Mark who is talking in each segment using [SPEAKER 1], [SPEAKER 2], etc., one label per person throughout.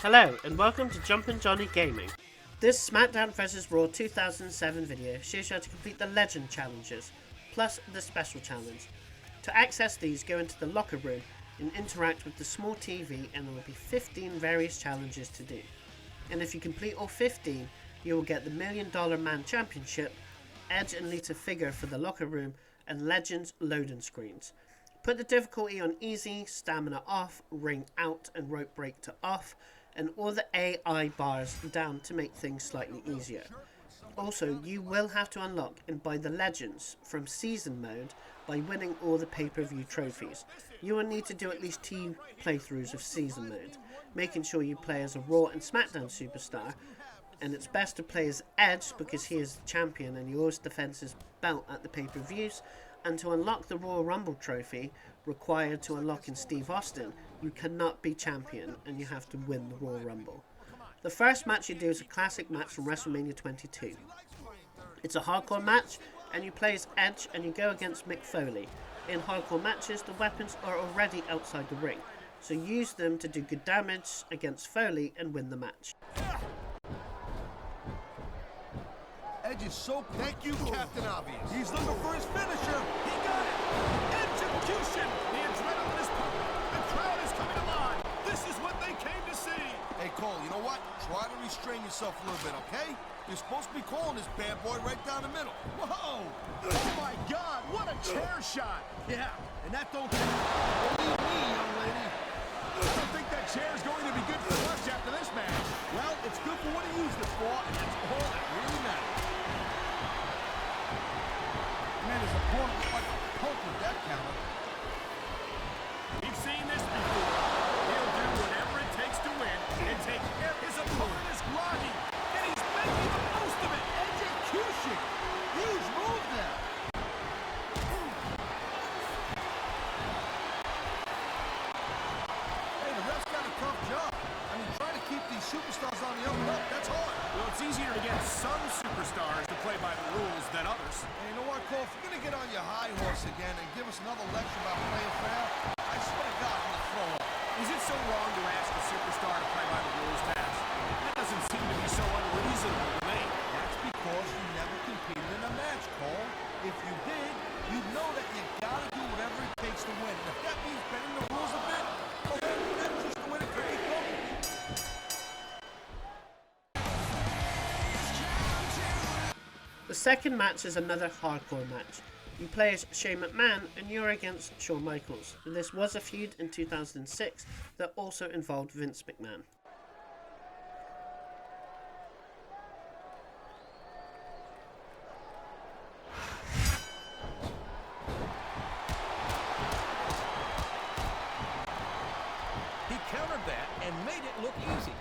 [SPEAKER 1] Hello and welcome to Jumpin' Johnny Gaming. This Smackdown vs Raw 2007 video shows you how to complete the Legend challenges, plus the Special challenge. To access these, go into the locker room and interact with the small TV, and there will be 15 various challenges to do. And if you complete all 15, you will get the $1 Million Man Championship, Edge and Lita figure for the locker room, and Legends loading screens. Put the difficulty on easy, stamina off, ring out and rope break to off, and all the AI bars down to make things slightly easier. Also, you will have to unlock and buy the Legends from Season Mode by winning all the pay-per-view trophies. You will need to do at least 2 playthroughs of Season Mode, making sure you play as a Raw and Smackdown superstar, and it's best to play as Edge because he is the champion and he always defends his belt at the pay-per-views. And to unlock the Royal Rumble trophy required to unlock in Steve Austin, you cannot be champion and you have to win the Royal Rumble. The first match you do is a classic match from WrestleMania 22. It's a hardcore match and you play as Edge and you go against Mick Foley. In hardcore matches, the weapons are already outside the ring, so use them to do good damage against Foley and win the match.
[SPEAKER 2] Edge is so... Thank you, Captain Obvious. He's looking for his finisher. He got it. Execution. The adrenaline is pumping. The crowd is coming alive. This is what they came to see. Hey, Cole, you know what? Try to restrain yourself a little bit, okay? You're supposed to be calling this bad boy right down the middle. Whoa! Oh, my God. What a chair shot. Yeah, and that don't... Believe me, young lady. I don't think that chair is going to be good for us after this match. Well, it's good for what he used it for, and that's all that really matters. Man, his opponent looked like a punk with that counter. We've seen this before. He'll do whatever it takes to win and take care. His opponent is groggy, and he's making the most of it. Execution. Huge move there. Hey, the ref's got a tough job. I mean, trying to keep these superstars on the up and up, that's hard. Well, it's easier to get some superstars to play by the rules than others. Hey, you know what, Cole? If you're going to get on your high horse again and give us another lecture about playing fair, I swear to God, I'm going to throw up. Is it so wrong to ask a superstar to play by the rules, Tazz? That doesn't seem to be so unreasonable to me. That's because you never competed in a match, Cole. If you did, you'd know that you got to do whatever it takes to win. And if that means bending the rules a bit, well, then that's just the way to create goals.
[SPEAKER 1] The second match is another hardcore match. You play as Shane McMahon and you're against Shawn Michaels. This was a feud in 2006 that also involved Vince McMahon.
[SPEAKER 3] He countered that and made it look easy.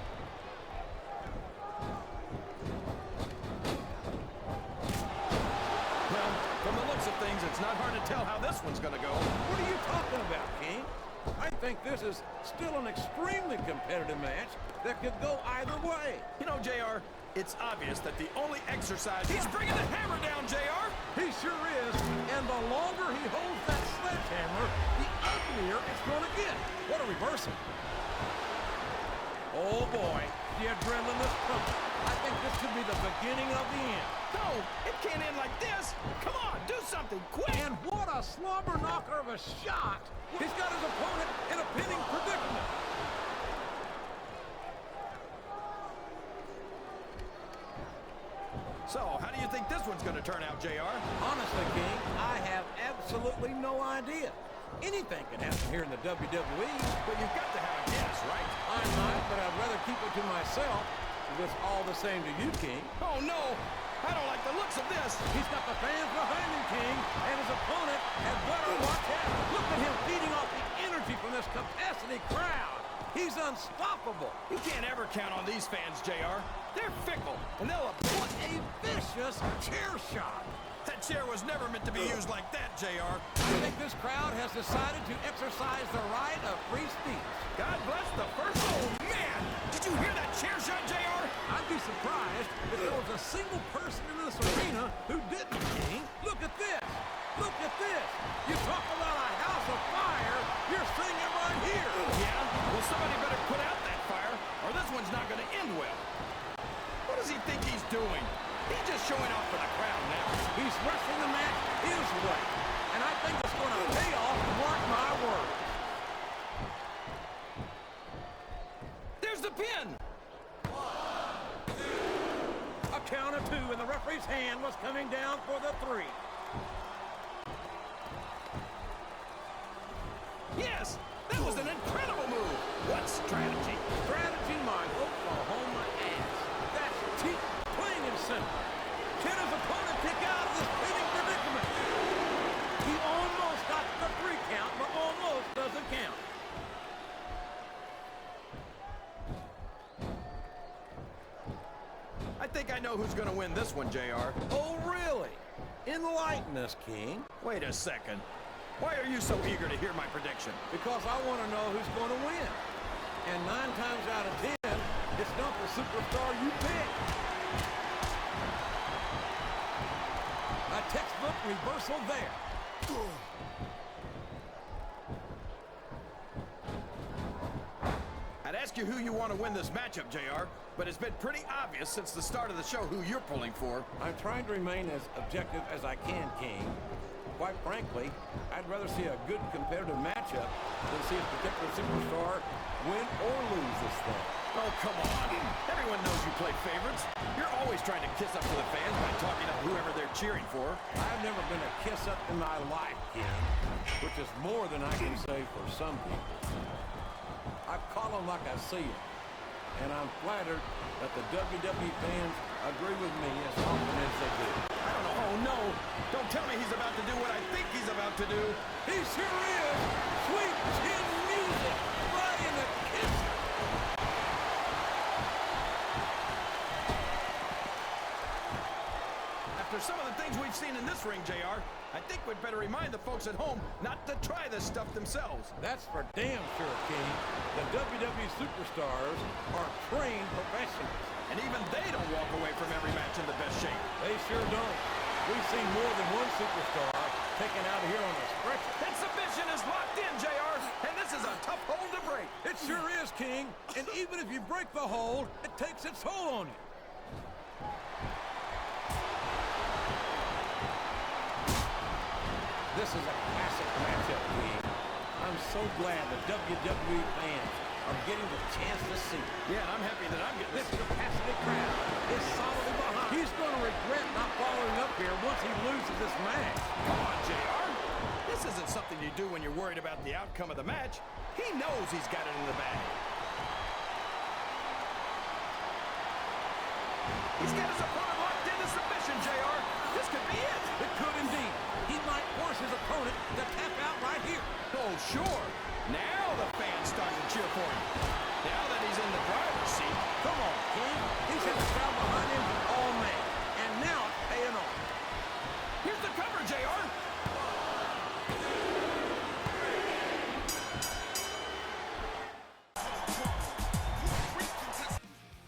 [SPEAKER 4] Things, it's not hard to tell how this one's gonna go.
[SPEAKER 3] What are you talking about, King? I think this is still an extremely competitive match that could go either way.
[SPEAKER 4] You know, JR, it's obvious that the only exercise... He's bringing the hammer down, JR!
[SPEAKER 3] He sure is, and the longer he holds that sledgehammer, the uglier it's gonna get. What a reversal. Oh boy, the adrenaline is pumping. I think this could be the beginning of the end.
[SPEAKER 4] No, it can't end like this. Come on, do something quick.
[SPEAKER 3] And what a slobber knocker of a shot. He's got his opponent in a pinning predicament.
[SPEAKER 4] So, how do you think this one's going to turn out, JR?
[SPEAKER 3] Honestly, King, I have absolutely no idea. Anything can happen here in the WWE.
[SPEAKER 4] But you've got to have a guess, right?
[SPEAKER 3] I might, but I'd rather keep it to myself. It's all the same to you, King.
[SPEAKER 4] Oh, no. I don't like the looks of this.
[SPEAKER 3] He's got the fans behind him, King, and his opponent had better watch out. Look at him feeding off the energy from this capacity crowd. He's unstoppable.
[SPEAKER 4] You can't ever count on these fans, JR. They're fickle, and they'll...
[SPEAKER 3] What a vicious chair shot.
[SPEAKER 4] That chair was never meant to be used like that, JR.
[SPEAKER 3] I think this crowd has decided to exercise the right of free speech.
[SPEAKER 4] God bless the first... Oh, man! Did you hear that chair shot, JR?
[SPEAKER 3] I'd be surprised if there was a single person in this arena who didn't, King. Look at this. Look at this. You talk about a house of fire. You're seeing it right here.
[SPEAKER 4] Yeah? Well, somebody better put out that fire. or this one's not going to end well. What does he think he's doing? He's just showing off for the crowd now.
[SPEAKER 3] He's wrestling the match his way, and I think it's going to pay off, mark my words.
[SPEAKER 4] There's the pin.
[SPEAKER 3] A count of 2, and the referee's hand was coming down for the 3.
[SPEAKER 4] Yes, that was an incredible move. What strategy?
[SPEAKER 3] Strategy, Michael. Oklahoma ass. That's cheap, plain and simple. Can his opponent kick out of this pinning predicament? He almost got the 3 count, but almost doesn't count.
[SPEAKER 4] I think I know who's going to win this one, JR.
[SPEAKER 3] Oh, really? Enlighten us, King.
[SPEAKER 4] Wait a second. Why are you so eager to hear my prediction?
[SPEAKER 3] Because I want to know who's going to win. And 9 times out of 10, it's not the superstar you pick. A textbook reversal there.
[SPEAKER 4] I'd ask you who you want to win this matchup, JR, but it's been pretty obvious since the start of the show who you're pulling for.
[SPEAKER 3] I'm trying to remain as objective as I can, King. Quite frankly, I'd rather see a good competitive matchup than see a particular superstar win or lose this thing.
[SPEAKER 4] Oh, come on. Everyone knows you play favorites. You're always trying to kiss up to the fans by talking up whoever they're cheering for.
[SPEAKER 3] I've never been a kiss-up in my life, King, which is more than I can say for some people. I call them like I see them, and I'm flattered that the WWE fans agree with me as often as they do.
[SPEAKER 4] I don't know. Oh, no. Don't tell me he's about to do what I think he's about to do.
[SPEAKER 3] He sure is. Sweet chin music. Right in the kisser.
[SPEAKER 4] After some of the things we've seen in this ring, JR, I think we'd better remind the folks at home not to try this stuff themselves.
[SPEAKER 3] That's for damn sure, King. The WWE superstars are trained professionals.
[SPEAKER 4] And even they don't walk away from every match in the best shape.
[SPEAKER 3] They sure don't. We've seen more than one superstar taken out of here on a stretcher.
[SPEAKER 4] That submission is locked in, JR, and this is a tough hold to break.
[SPEAKER 3] It sure is, King. And even if you break the hold, it takes its toll on you. This is a classic matchup, King. I'm so glad the WWE fans are getting the chance to see it.
[SPEAKER 4] Yeah, and I'm happy that I'm getting
[SPEAKER 3] This capacity crowd is solidly behind. He's going to regret not following up here once he loses this match.
[SPEAKER 4] Come on, JR. This isn't something you do when you're worried about the outcome of the match. He knows he's got it in the bag. He's got his opponent locked into submission, JR. This could be it.
[SPEAKER 3] It could indeed. He might force his opponent to tap out right here.
[SPEAKER 4] Oh, sure. Now the fans start to cheer for him. Now that he's in the driver's seat.
[SPEAKER 3] Come on, King. He's had the crowd behind him all match. And now it's paying off.
[SPEAKER 4] Here's the cover, JR.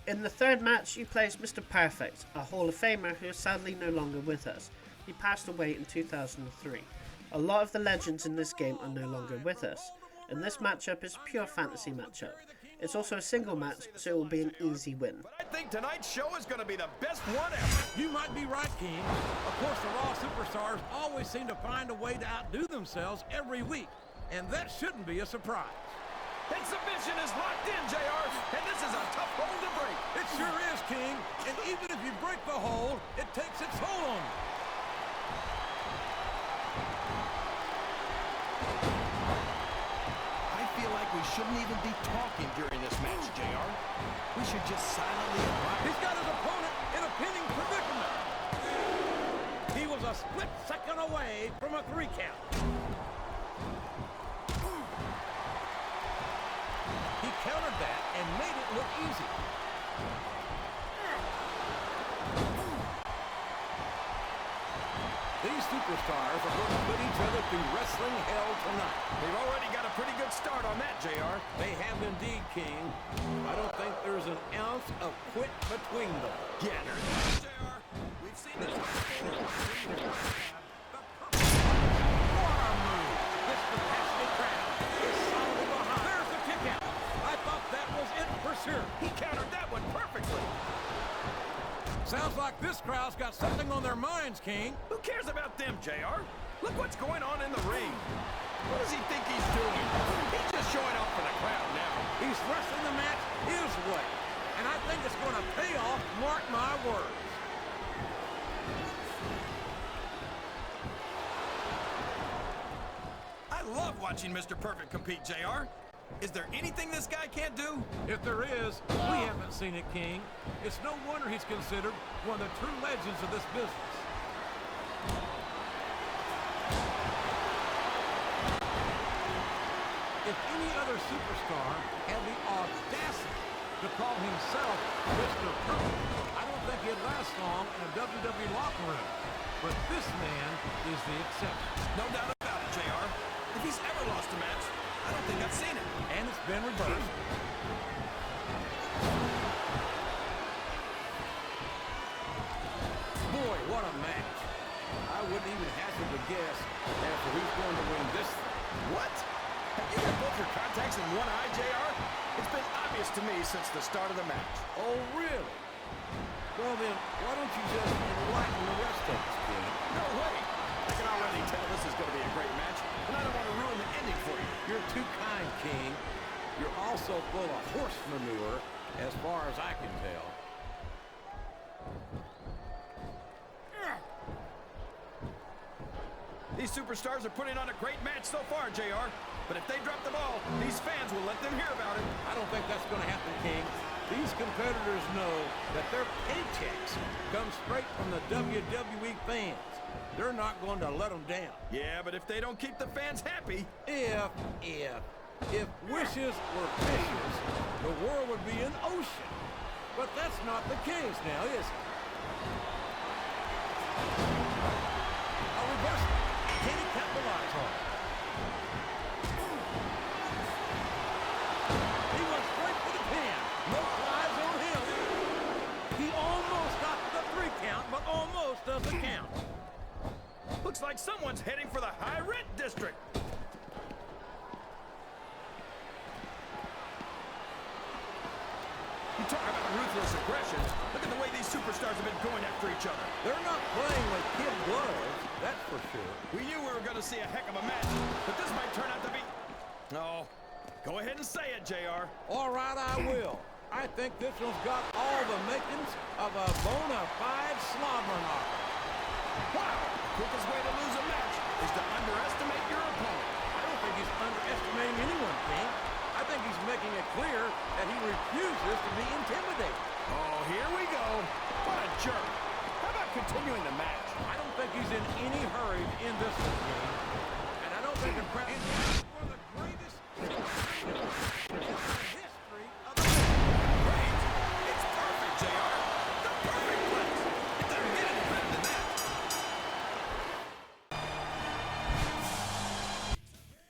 [SPEAKER 1] In the third match, you placed Mr. Perfect, a Hall of Famer who is sadly no longer with us. He passed away in 2003. A lot of the legends in this game are no longer with us, and this matchup is a pure fantasy matchup. It's also a single match, so it will be an easy win.
[SPEAKER 4] But I think tonight's show is going to be the best one ever.
[SPEAKER 3] You might be right, King. Of course, the Raw superstars always seem to find a way to outdo themselves every week, and that shouldn't be a surprise.
[SPEAKER 4] That submission is locked in, JR, and this is a tough hold to break.
[SPEAKER 3] It sure is, King, and even if you break the hold, it takes its toll on you.
[SPEAKER 4] I feel like we shouldn't even be talking during this match, JR. We should just silently admire.
[SPEAKER 3] He's got his opponent in a pinning predicament. He was a split second away from a 3 count. He countered that and made it look easy. These superstars are going to put each other through wrestling hell tonight.
[SPEAKER 4] They've already got a pretty good start on that, JR.
[SPEAKER 3] They have indeed, King. I don't think there's an ounce of quit between them.
[SPEAKER 4] Get her. JR, we've seen this.
[SPEAKER 3] This capacity crowd is solidly behind. There's the kick out. I thought that was it for sure.
[SPEAKER 4] He
[SPEAKER 3] like this crowd's got something on their minds, King.
[SPEAKER 4] Who cares about them, JR? Look what's going on in the ring. What does he think he's doing? He's just showing off for the crowd now.
[SPEAKER 3] He's wrestling the match his way. And I think it's going to pay off, mark my words.
[SPEAKER 4] I love watching Mr. Perfect compete, JR. Is there anything this guy can't do?
[SPEAKER 3] If there is, we haven't seen it, King. It's no wonder he's considered one of the true legends of this business. If any other superstar had the audacity to call himself Mr. Perfect, I don't think he'd last long in a WWE locker room. But this man is the exception.
[SPEAKER 4] No doubt about it, JR. If he's ever lost a match, I don't think I've seen it.
[SPEAKER 3] And it's been reversed. Boy, what a match. I wouldn't even hazard to guess as to who's going to win this thing.
[SPEAKER 4] What? Have you got both your contacts in one eye, JR? It's been obvious to me since the start of the match.
[SPEAKER 3] Oh, really? Well, then, why don't you just enlighten the rest of us, King?
[SPEAKER 4] No way. I can already tell this is going to be a great match, and I don't want to ruin the ending for you.
[SPEAKER 3] You're too kind, King. You're also full of horse manure, as far as I can tell.
[SPEAKER 4] These superstars are putting on a great match so far, JR. But if they drop the ball, these fans will let them hear about it.
[SPEAKER 3] I don't think that's going to happen, King. These competitors know that their paychecks come straight from the WWE fans. They're not going to let them down.
[SPEAKER 4] Yeah, but if they don't keep the fans happy...
[SPEAKER 3] If wishes were fishes, the world would be an ocean. But that's not the case now, is it? A reversal. Can he capitalize on it? He went straight for the pin. No flies on him. He almost got the 3 count, but almost doesn't count.
[SPEAKER 4] Looks like someone's heading for the high rent district. You talk about ruthless aggression. Look at the way these superstars have been going after each other.
[SPEAKER 3] They're not playing with kid gloves, that's for sure.
[SPEAKER 4] We knew we were going to see a heck of a match, but this might turn out to be... No. Go ahead and say it, JR.
[SPEAKER 3] All right, I will. I think this one's got all the makings of a bona fide slobber knocker.
[SPEAKER 4] Wow! Quickest way to lose a match is to underestimate your opponent.
[SPEAKER 3] I don't think he's underestimating anyone, King. I think he's making it clear that he refuses to be intimidated.
[SPEAKER 4] Oh, here we go. What a jerk. How about continuing the match?
[SPEAKER 3] I don't think he's in any hurry to end this one, King. And I don't think the crowd is one of the greatest in the history of the world.
[SPEAKER 4] Great. It's perfect, JR. The perfect place. It doesn't get any better than that.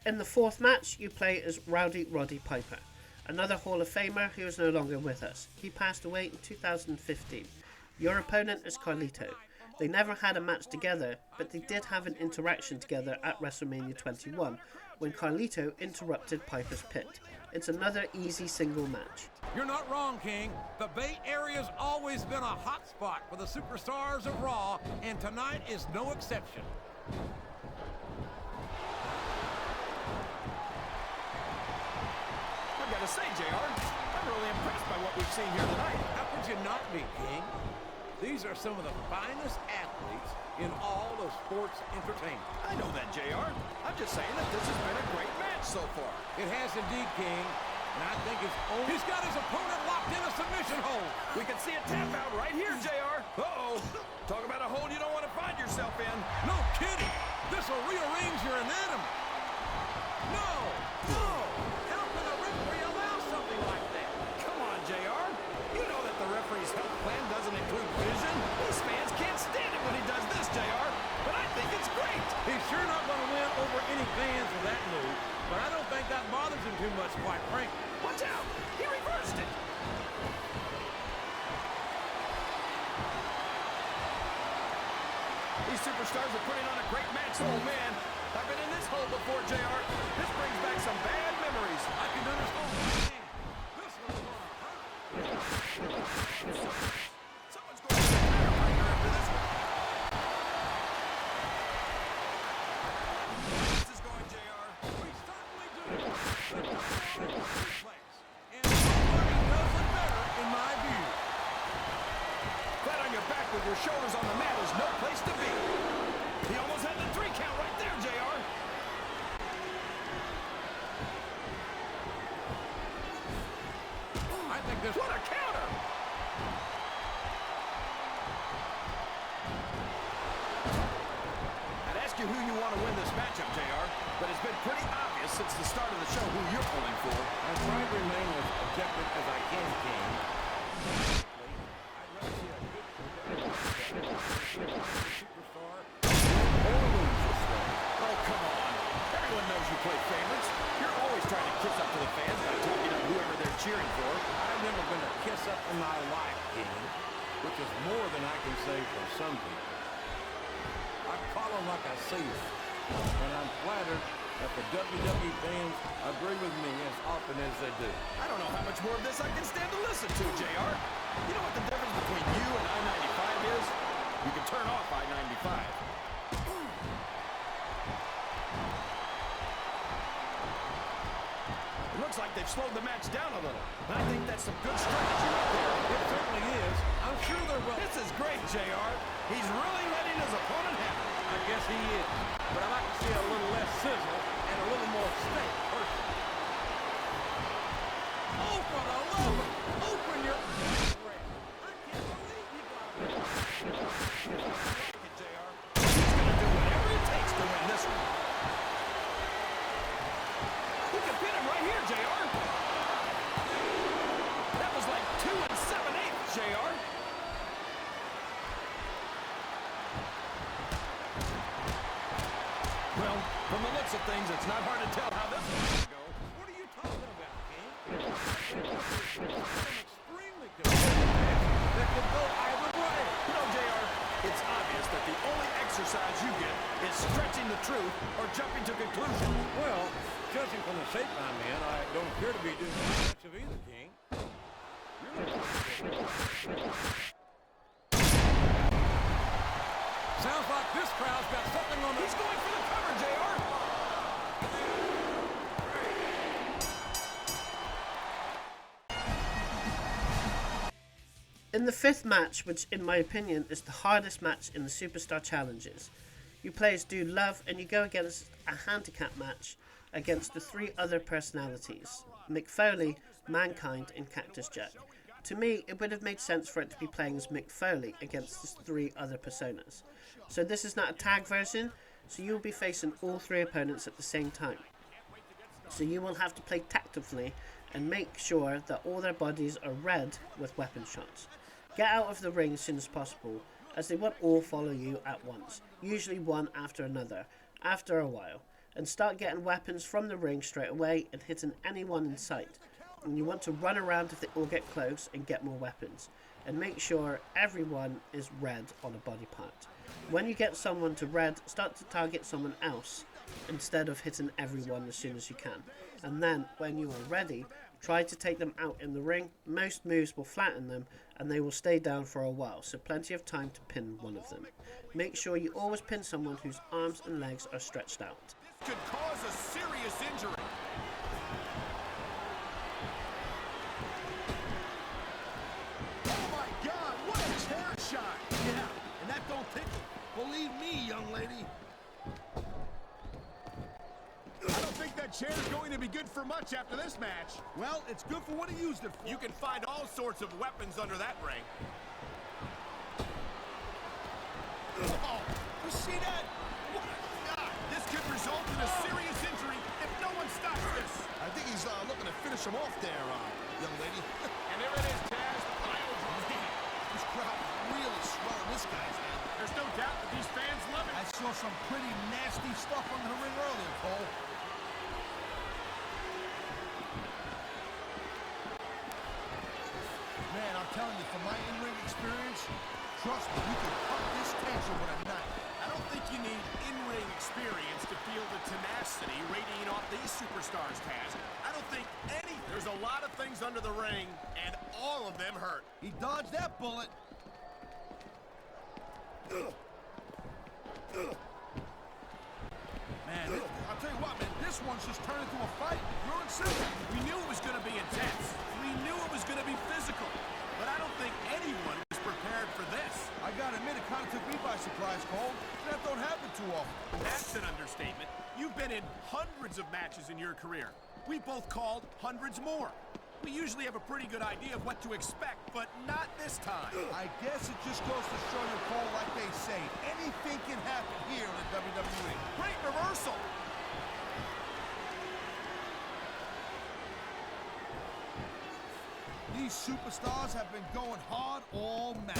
[SPEAKER 1] In the 4th match, you play as Rowdy Roddy Piper, another Hall of Famer who is no longer with us. He passed away in 2015. Your opponent is Carlito. They never had a match together, but they did have an interaction together at WrestleMania 21 when Carlito interrupted Piper's pit. It's another easy single match.
[SPEAKER 3] You're not wrong, King. The Bay Area's always been a hot spot for the superstars of Raw, and tonight is no exception.
[SPEAKER 4] I've got to say, JR, I'm really impressed by what we've seen here tonight.
[SPEAKER 3] How could you not be, King? These are some of the finest athletes in all of sports entertainment.
[SPEAKER 4] I know that, JR. I'm just saying that this has been a great match so far.
[SPEAKER 3] It has indeed, King. And I think it's only... He's got his opponent locked in a submission hold.
[SPEAKER 4] We can see a tap out right here, JR. Uh-oh. Talk about a hold you don't want to find yourself in.
[SPEAKER 3] No kidding. This will rearrange your anatomy. No. How can a referee allow something like that?
[SPEAKER 4] Come on, JR. You know that the referee's health plan doesn't include vision. These fans can't stand it when he does this, JR. But I think it's great.
[SPEAKER 3] He's sure not going to win over any fans with that move. But I don't think that bothers him too much, quite frankly.
[SPEAKER 4] Watch out. He reversed it. These superstars are putting on a great match. Oh, man. I've been in this hole before, JR. This brings back some bad memories.
[SPEAKER 3] I can understand. This one's going to hurt.
[SPEAKER 4] Someone's going to
[SPEAKER 3] And nobody does it better, in my view.
[SPEAKER 4] Flat on your back with your shoulders on the mat is no place to be. He almost had the 3 count right there, JR.
[SPEAKER 3] I think this...
[SPEAKER 4] What a counter! I'd ask you who you want to win this matchup, JR, but it's been pretty obvious since the start of the show who you're pulling for.
[SPEAKER 3] I'm trying to remain as objective as I can, Kane. Superstar.
[SPEAKER 4] Oh, come on. Everyone knows you play favorites. You're always trying to kiss up to the fans by talking up whoever they're cheering for.
[SPEAKER 3] I've never been a kiss up in my life, Kane, which is more than I can say for some people. I call them like I see them, and I'm flattered that the WWE fans agree with me as often as they do.
[SPEAKER 4] I don't know how much more of this I can stand to listen to, JR. You know what the difference between you and I-95 is? You can turn off I-95. It looks like they've slowed the match down a little. And I think that's some good strategy right there.
[SPEAKER 3] It certainly is. I'm sure they're well.
[SPEAKER 4] This is great, JR. He's really letting his opponent have it.
[SPEAKER 3] I guess he is. But I'd like to see a little less sizzle and a little more steak, personally. Oh, for the love of... Open your... I can't believe you got it.
[SPEAKER 4] JR. He's going to do whatever it takes to win this one. He can pin him right here, JR. That was like 2 7/8, JR. Well, from the looks of things, it's not hard to tell how this is going to go.
[SPEAKER 3] What are you talking about, King? Extremely competitive. That could go either way.
[SPEAKER 4] You know, JR, it's obvious that the only exercise you get is stretching the truth or jumping to conclusions.
[SPEAKER 3] Well, judging from the shape I'm in, I don't appear to be doing much of either, King. Sounds like this crowd's got something on the...
[SPEAKER 4] He's going for the cover, JR.
[SPEAKER 1] In the 5th match, which in my opinion is the hardest match in the Superstar Challenges, you players do love and you go against a handicap match against the 3 other personalities, Mick Foley, Mankind and Cactus Jack. To me, it would have made sense for it to be playing as Mick Foley against the 3 other personas. So this is not a tag version, so you'll be facing all 3 opponents at the same time. So you will have to play tactfully and make sure that all their bodies are red with weapon shots. Get out of the ring as soon as possible, as they won't all follow you at once, usually one after another, after a while, and start getting weapons from the ring straight away and hitting anyone in sight. And you want to run around if they all get close and get more weapons, and make sure everyone is red on a body part. When you get someone to red, start to target someone else instead of hitting everyone as soon as you can. And then, when you are ready, try to take them out in the ring. Most moves will flatten them and they will stay down for a while, so plenty of time to pin one of them. Make sure you always pin someone whose arms and legs are stretched out.
[SPEAKER 2] This could cause a serious injury. Oh my God, what a chair shot! Yeah, and that don't tickle. Believe me, young lady. I don't think that chair's going to be good for much after this match. Well, it's good for what he used it for. You can find all sorts of weapons under that ring. Oh, you see that? What a shot! This could result in a serious injury if no one stops this. I think he's looking to finish him off there, young lady. And there it is, Tazz. This crowd really swelling this guy's head. There's no doubt that these fans love it. I saw some pretty nasty stuff under the ring earlier, Cole. Man, I'm telling you, from my in-ring experience, trust me, we can cut this tension with a knife. I don't think you need in-ring experience to feel the tenacity radiating off these superstars, Tazz. I don't think any... There's a lot of things under the ring, and all of them hurt. He dodged that bullet. Man, I'll tell you what, man, this one's just turned into a fight. You're insistent.
[SPEAKER 4] We knew it was going to be intense. We knew it was going to be physical. But I don't think anyone was prepared for this.
[SPEAKER 2] I gotta admit, it kind of took me by surprise, Cole. That don't happen too often.
[SPEAKER 4] That's an understatement. You've been in hundreds of matches in your career. We both called hundreds more. We usually have a pretty good idea of what to expect, but not this time.
[SPEAKER 2] I guess it just goes to show you, Cole, like they say, anything can happen here in the WWE.
[SPEAKER 4] Great reversal.
[SPEAKER 2] These superstars have been going hard all match.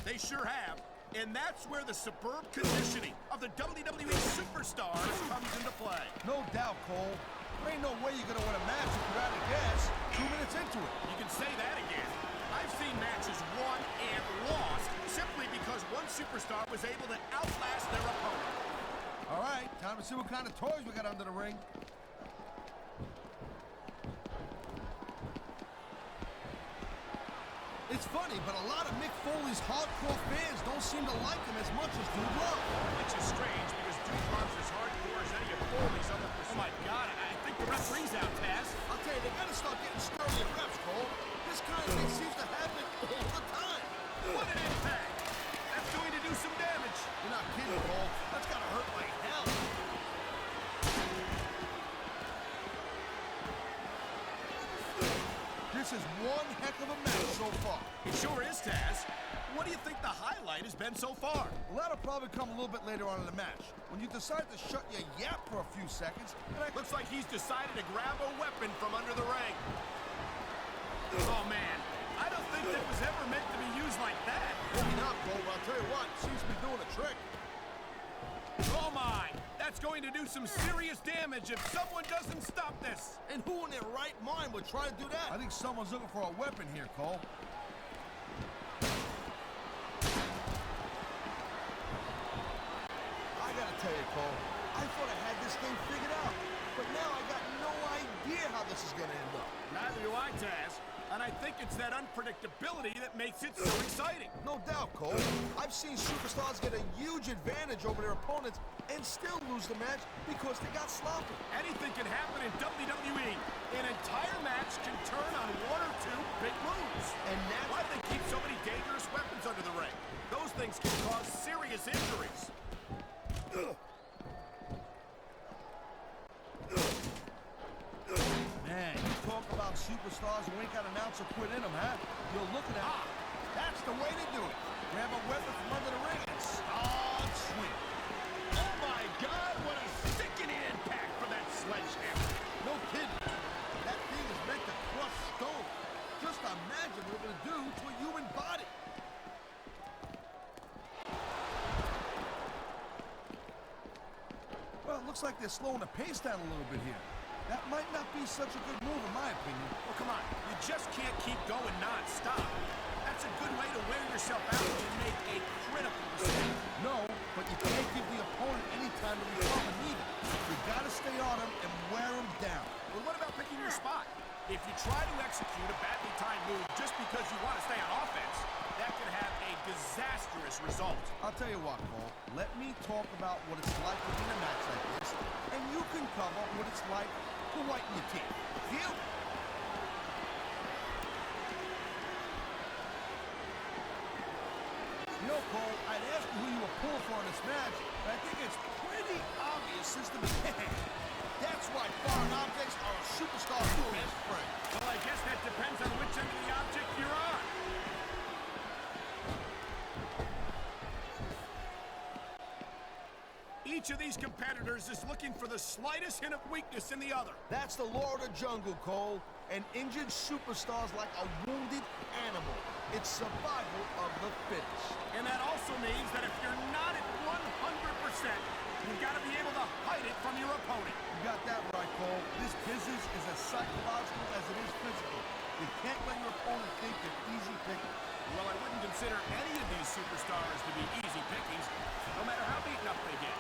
[SPEAKER 4] They sure have. And that's where the superb conditioning of the WWE superstars comes into play.
[SPEAKER 2] No doubt, Cole. There ain't no way you're gonna win a match if you're out of gas 2 minutes into it.
[SPEAKER 4] You can say that again. I've seen matches won and lost simply because one superstar was able to outlast their opponent.
[SPEAKER 2] All right, time to see what kind of toys we got under the ring. It's funny, but a lot of Mick Foley's hardcore fans don't seem to like him as much as Dude Love.
[SPEAKER 4] Which is strange because Dude Love's as hardcore as any of Foley's other personas. Oh my God, I think the referee's out, Taz.
[SPEAKER 2] I'll tell you, they gotta start getting sturdy at reps, Cole. This kind of thing seems to happen all the time.
[SPEAKER 4] What an impact! That's going to do some damage.
[SPEAKER 2] You're not kidding, Cole. That's gotta hurt like hell. This is one heck of a match so far.
[SPEAKER 4] It sure is, Taz. What do you think the highlight has been so far?
[SPEAKER 2] Well, that'll probably come a little bit later on in the match. When you decide to shut your yap for a few seconds,
[SPEAKER 4] Looks like he's decided to grab a weapon from under the ring. Oh, man. I don't think that was ever meant to be used like that.
[SPEAKER 2] maybe not, Cole, but I'll tell you what, it seems to be doing a trick.
[SPEAKER 4] Oh, my. That's going to do some serious damage if someone doesn't stop this.
[SPEAKER 2] And who in their right mind would try to do that? I think someone's looking for a weapon here, Cole. I gotta tell you, Cole, I thought I had this thing figured out, but now I got no idea how this is gonna end up.
[SPEAKER 4] Neither do I, Taz. And I think it's that unpredictability that makes it so exciting.
[SPEAKER 2] No doubt, Cole. I've seen superstars get a huge advantage over their opponents and still lose the match because they got sloppy.
[SPEAKER 4] Anything can happen in WWE. An entire match can turn on one or two big moves.
[SPEAKER 2] And that's
[SPEAKER 4] why do they keep so many dangerous weapons under the ring? Those things can cause serious injuries.
[SPEAKER 2] Man, you talk about superstars who ain't got an ounce of quit in them, huh? You're looking at That's the way to do it. Grab a weapon from under the ring and start swinging.
[SPEAKER 4] Oh my God, what a sickening impact for that sledgehammer.
[SPEAKER 2] No kidding. That thing is meant to crush stone. Just imagine what it would do to a human body. Well, it looks like they're slowing the pace down a little bit here. That might not be such a good move, in my opinion.
[SPEAKER 4] Well, come on. You just can't keep going non-stop. That's a good way to wear yourself out and make a critical mistake.
[SPEAKER 2] No, but you can't give the opponent any time to recover neither. You gotta stay on him and wear him down.
[SPEAKER 4] Well, what about picking your spot? If you try to execute a badly timed move just because you want to stay on offense, that could have a disastrous result.
[SPEAKER 2] I'll tell you what, Cole. Let me talk about what it's like to win a match like this, and you can cover what it's like to whiten your teeth. Deal? You know, Cole, I'd ask you who you were pulling for in this match, but I think it's pretty obvious since the beginning. That's why foreign objects are a superstar's best friend.
[SPEAKER 4] Well, I guess that depends on which end of the object you're on. Each of these competitors is looking for the slightest hint of weakness in the other.
[SPEAKER 2] That's the law of the jungle, Cole. An injured superstar's like a wounded animal. It's survival of the fittest.
[SPEAKER 4] And that also means that if you're not at 100%, you've got to be able to hide it from your opponent.
[SPEAKER 2] You got that right, Cole. This business is as psychological as it is physical. You can't let your opponent think you're easy pickings.
[SPEAKER 4] Well, I wouldn't consider any of these superstars to be easy pickings, no matter how beaten up they get.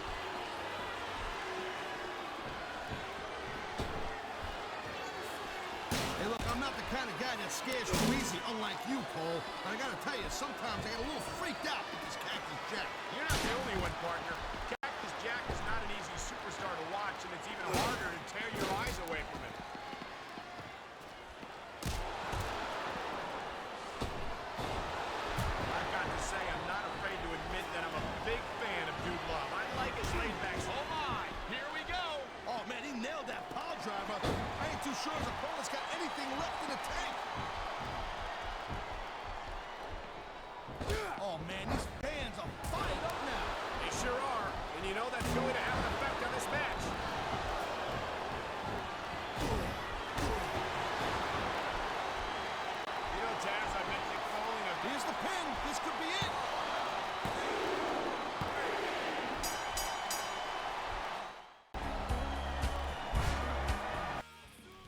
[SPEAKER 2] Hey, look, I'm not the kind of guy that scares too easy, unlike you, Cole. But I gotta tell you, sometimes I get a little freaked out with this Cactus Jack.
[SPEAKER 4] You're not the only one, partner. Cactus Jack is not an easy superstar to watch, and it's even harder to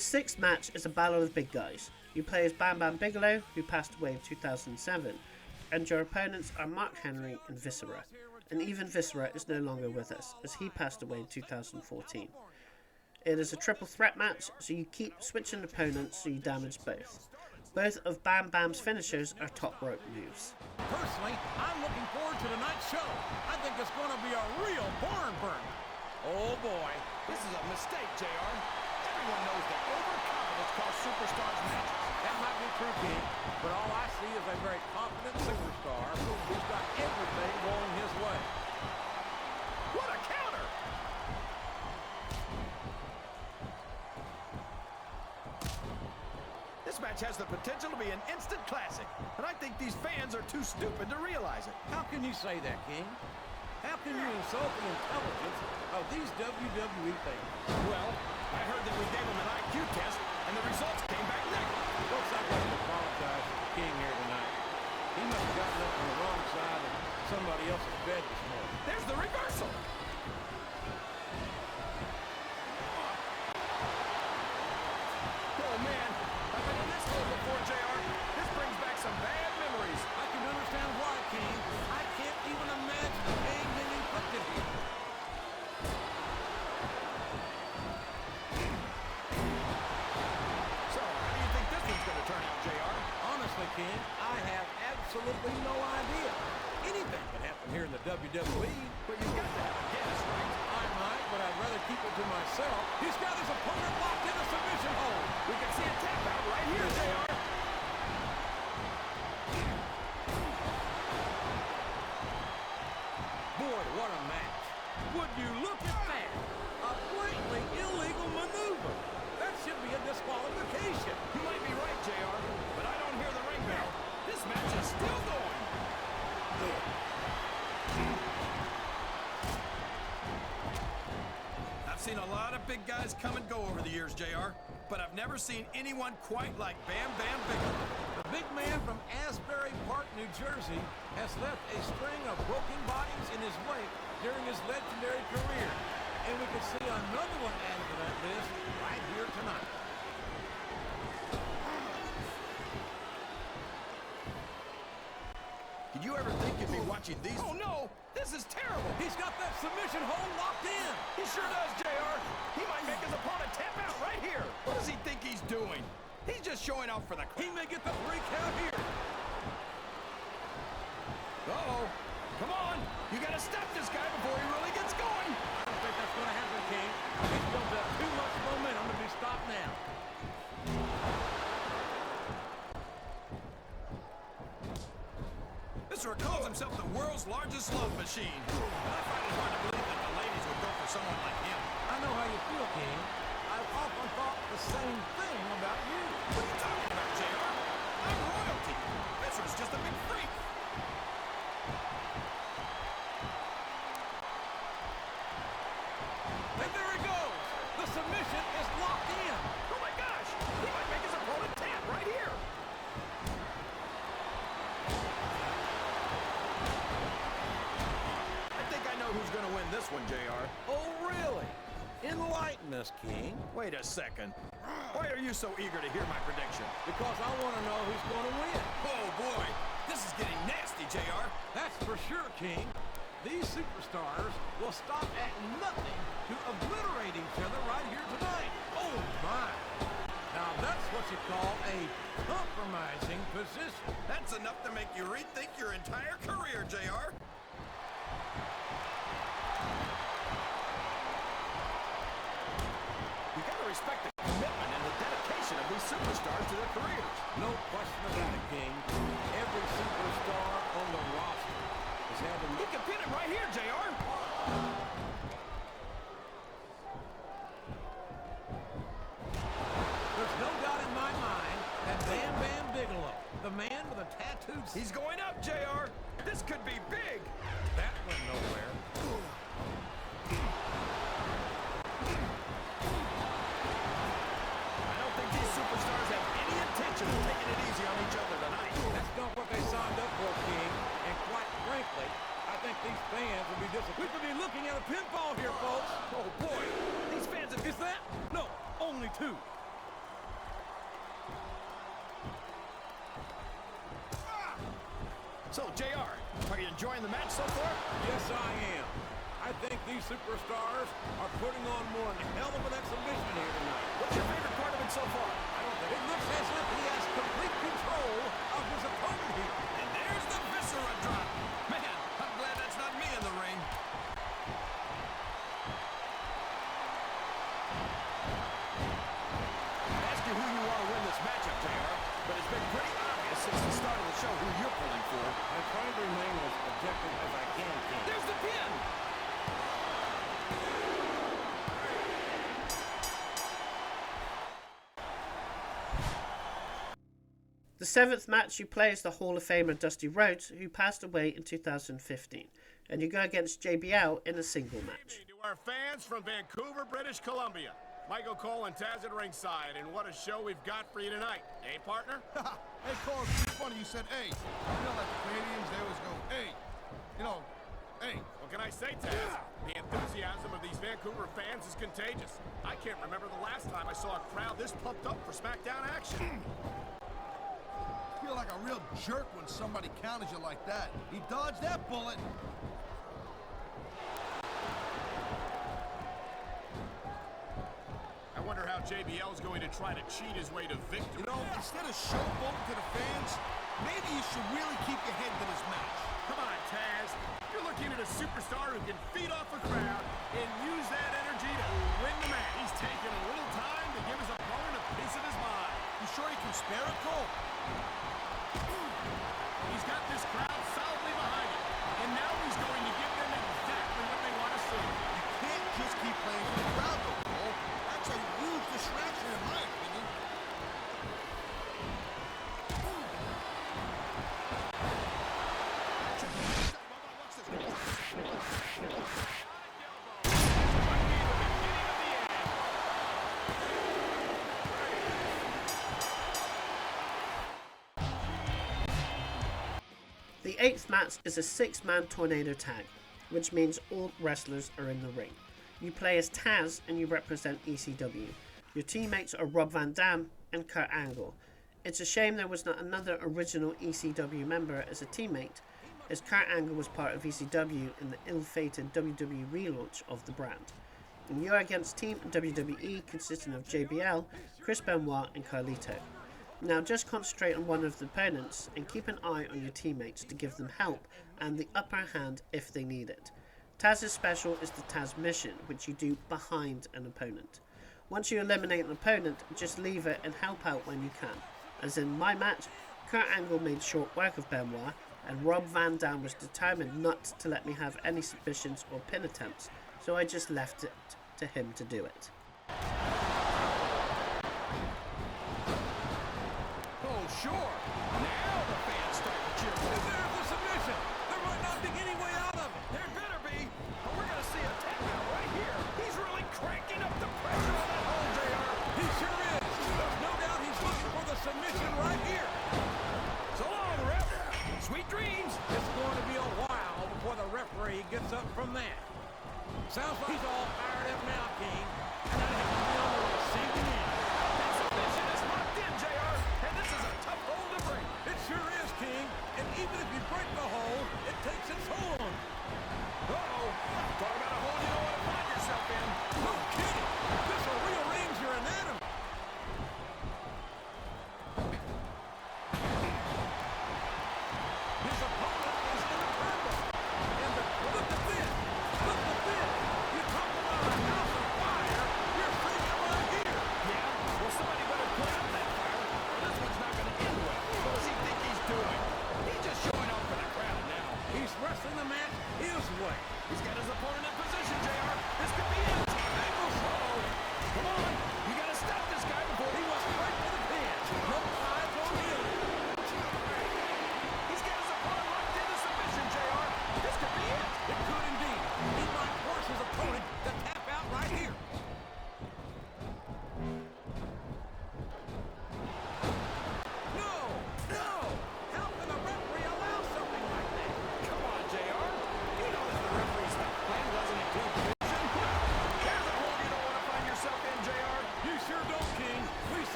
[SPEAKER 1] The sixth match is a battle of big guys. You play as Bam Bam Bigelow, who passed away in 2007, and your opponents are Mark Henry and Viscera. And even Viscera is no longer with us, as he passed away in 2014. It is a triple threat match, so you keep switching opponents so you damage both. Both of Bam Bam's finishers are top rope moves.
[SPEAKER 3] Personally, I'm looking forward to tonight's show. I think it's going to be a real barn burner. Oh boy.
[SPEAKER 2] This is a mistake, JR. Everyone knows that overconfidence costs superstars matches.
[SPEAKER 3] That might be true, King, but all I see is a very confident superstar who's got everything going his way.
[SPEAKER 2] What a counter! This match has the potential to be an instant classic, and I think these fans are too stupid to realize it.
[SPEAKER 3] How can you say that, King? How can you insult the intelligence of these WWE fans?
[SPEAKER 2] Well, I heard that we gave them an IQ test, and the results came back negative.
[SPEAKER 3] Folks, I'd like to apologize to the King here tonight. He must have gotten up on the wrong side of somebody else's bed this morning.
[SPEAKER 2] There's the reversal. Oh, man. I've been in this hole before, JR. This brings back some bad memories.
[SPEAKER 3] I can understand why, King. I can't even imagine the pain being inflicted here.
[SPEAKER 2] So, how do you think this one's going to turn out, JR?
[SPEAKER 3] Honestly, King, I have absolutely no idea. Anything can happen here in the WWE.
[SPEAKER 2] But you've got to have a guess, right?
[SPEAKER 3] I might, but I'd rather keep it to myself. He's got his opponent locked in a submission hold.
[SPEAKER 2] We can see a tap out right here, JR.
[SPEAKER 3] Boy, what a match. Would you look at that? A blatantly illegal maneuver. That should be a disqualification.
[SPEAKER 2] You might be right, JR, but I don't hear the ring bell. This match is still going. I've seen a lot of big guys come and go over the years, JR, but I've never seen anyone quite like Bam Bam Bigelow.
[SPEAKER 3] The big man from Asbury Park, New Jersey, has left a string of broken bodies in his wake during his legendary career. And we can see another one added to that list right here tonight.
[SPEAKER 2] Did you ever think you'd be watching these? Oh, no! This is terrible!
[SPEAKER 3] He's got that submission hold locked in.
[SPEAKER 2] He sure does, JR. He might make his opponent tap out right here. What does he think he's doing? He's just showing off for the...
[SPEAKER 3] He may get the 3 count here.
[SPEAKER 2] Uh-oh. Come on. You got to stop this guy before he really gets going.
[SPEAKER 3] I don't think that's going to happen, King. He's built up too much momentum to be stopped now.
[SPEAKER 2] Viscera calls himself the world's largest love machine. And I find it hard to believe that the ladies would go for someone like him.
[SPEAKER 3] I know how you feel, King. I've often thought the same thing about you.
[SPEAKER 2] What are you talking about, JR? I'm royalty. Viscera's just a big freak.
[SPEAKER 3] And there he goes. The submission is locked in.
[SPEAKER 2] Oh my gosh! He might make his opponent tap right here. I think I know who's going to win this one, JR.
[SPEAKER 3] Oh, really? Enlighten us, King.
[SPEAKER 2] Wait a second. Why are you so eager to hear my prediction?
[SPEAKER 3] Because I want to know who's going to win.
[SPEAKER 2] Oh boy, this is getting nasty, JR.
[SPEAKER 3] That's for sure, King. These superstars will stop at nothing to obliterate each other right here tonight. Oh, my. Now, that's what you call a compromising position.
[SPEAKER 2] That's enough to make you rethink your entire career, JR. You gotta respect the commitment and the dedication of these superstars to their careers.
[SPEAKER 3] No question about it, King. Every superstar on the roster has had to...
[SPEAKER 2] He can pin him right here, JR.
[SPEAKER 3] There's no doubt in my mind that Bam Bam Bigelow, the man with a tattooed...
[SPEAKER 2] He's going up, JR. This could be big.
[SPEAKER 3] That went nowhere.
[SPEAKER 2] I don't think these superstars have any intention of taking it easy on each other tonight.
[SPEAKER 3] That's not what they signed up for, King. And quite frankly, I think these fans will be disappointed. We could be looking at a pinfall here, folks.
[SPEAKER 2] Oh boy, these fans have...
[SPEAKER 3] Is that? No, only 2.
[SPEAKER 4] So, JR, are you enjoying the match so far?
[SPEAKER 3] Yes, I am. I think these superstars are putting on one hell of an exhibition here tonight.
[SPEAKER 4] What's your favorite part of it so far?
[SPEAKER 3] It looks as if he has complete control of his opponent here.
[SPEAKER 4] And there's the Viscera drop. Man, I'm glad that's not me in the ring. I asked you who you want to win this matchup, JR, but it's been pretty obvious since the start of the show who you're pulling for.
[SPEAKER 3] I'm trying to remain as objective as I can, King.
[SPEAKER 4] There's the pin!
[SPEAKER 1] The 7th match you play is the Hall of Famer Dusty Rhodes, who passed away in 2015, and you go against JBL in a single match.
[SPEAKER 4] To our fans from Vancouver, British Columbia, Michael Cole and Tazz at ringside, and what a show we've got for you tonight. Hey, partner?
[SPEAKER 2] Hey, Cole, it's funny you said, hey. You know, like the Canadians, they always go, hey. You know, hey.
[SPEAKER 4] What can I say, Tazz? The enthusiasm of these Vancouver fans is contagious. I can't remember the last time I saw a crowd this pumped up for SmackDown action.
[SPEAKER 2] I feel like a real jerk when somebody counters you like that. He dodged that bullet.
[SPEAKER 4] I wonder how JBL's going to try to cheat his way to victory.
[SPEAKER 2] You know, instead of showboating to the fans, maybe you should really keep your head to this match.
[SPEAKER 4] Come on, Tazz. You're looking at a superstar who can feed off a crowd and use that energy to win the match. He's taking a little time to give his opponent a piece of his mind.
[SPEAKER 2] You sure you can spare it, Cole?
[SPEAKER 4] He's got this crowd solidly behind him, and now he's going to give them exactly what they want to see.
[SPEAKER 2] You can't just keep playing for the crowd, though, Cole. That's a huge distraction, in my opinion.
[SPEAKER 1] The 8th match is a 6-man tornado tag, which means all wrestlers are in the ring. You play as Tazz and you represent ECW. Your teammates are Rob Van Dam and Kurt Angle. It's a shame there was not another original ECW member as a teammate, as Kurt Angle was part of ECW in the ill-fated WWE relaunch of the brand. And you're against Team WWE consisting of JBL, Chris Benoit and Carlito. Now just concentrate on one of the opponents and keep an eye on your teammates to give them help and the upper hand if they need it. Tazz's special is the Tazz mission, which you do behind an opponent. Once you eliminate an opponent, just leave it and help out when you can. As in my match, Kurt Angle made short work of Benoit and Rob Van Dam was determined not to let me have any submissions or pin attempts, so I just left it to him to do it.
[SPEAKER 4] Sure. Now the fans start to cheer.
[SPEAKER 3] There's the submission. There might not be any way out of it.
[SPEAKER 4] There better be. But we're going to see a tap out right here. He's really cranking up the pressure on that hole, JR.
[SPEAKER 3] He sure is. There's no doubt he's looking for the submission right here.
[SPEAKER 4] So long, ref. Sweet dreams.
[SPEAKER 3] It's going to be a while before the referee gets up from that. Sounds like he's all fired up now, King. And I have to be on the receiving end.
[SPEAKER 4] That submission is locked in, JR. And this is a tough hole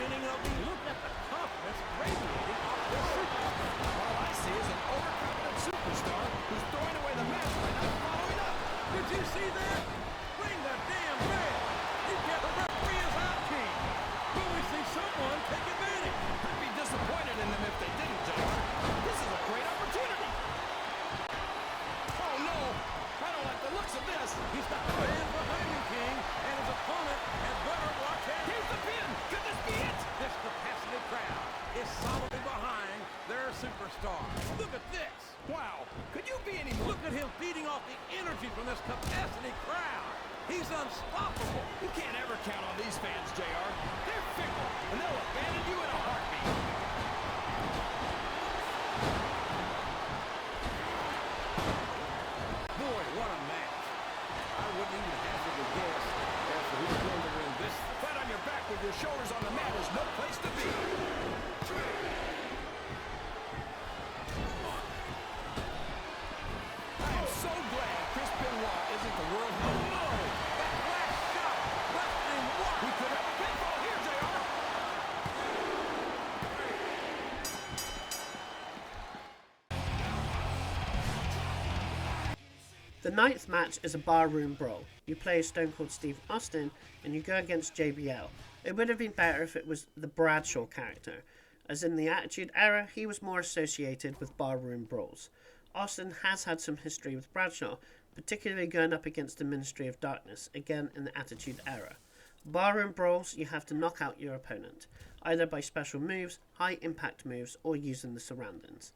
[SPEAKER 3] beginning of the... Look at the confidence radiating off this superstar.
[SPEAKER 2] All I see is an overconfident superstar who's throwing away the match by not following up.
[SPEAKER 3] Did you see that? Ring the damn bell. You get the referee is out, King. Will we see someone take advantage?
[SPEAKER 2] I'd be disappointed in them if they didn't, JR. This is a great opportunity. Oh, no. I don't like the looks of this.
[SPEAKER 3] He's got the man behind him, King, and his opponent had better watch out.
[SPEAKER 2] Here's the pin. Could this be it?
[SPEAKER 3] This capacity crowd is solidly behind their superstar. Look at this.
[SPEAKER 2] Wow. Could you be any more?
[SPEAKER 3] Look at him feeding off the energy from this capacity crowd. He's unstoppable.
[SPEAKER 2] You can't ever count on these fans, JR. They're fickle, and they'll abandon you in a heartbeat.
[SPEAKER 3] Boy, what a match. I wouldn't even hazard a guess as to who's going to win this.
[SPEAKER 2] Flat on your back with your shoulders on the mat is no place to be. I am so glad Chris Benoit isn't the world heavyweight.
[SPEAKER 3] No! That last shot left him what?
[SPEAKER 2] We could have a pinfall here, JR.
[SPEAKER 1] The ninth match is a barroom brawl. You play as Stone Cold Steve Austin and you go against JBL. It would have been better if it was the Bradshaw character, as in the Attitude Era he was more associated with barroom brawls. Austin has had some history with Bradshaw, particularly going up against the Ministry of Darkness, again in the Attitude Era. Barroom brawls, you have to knock out your opponent, either by special moves, high impact moves, or using the surroundings.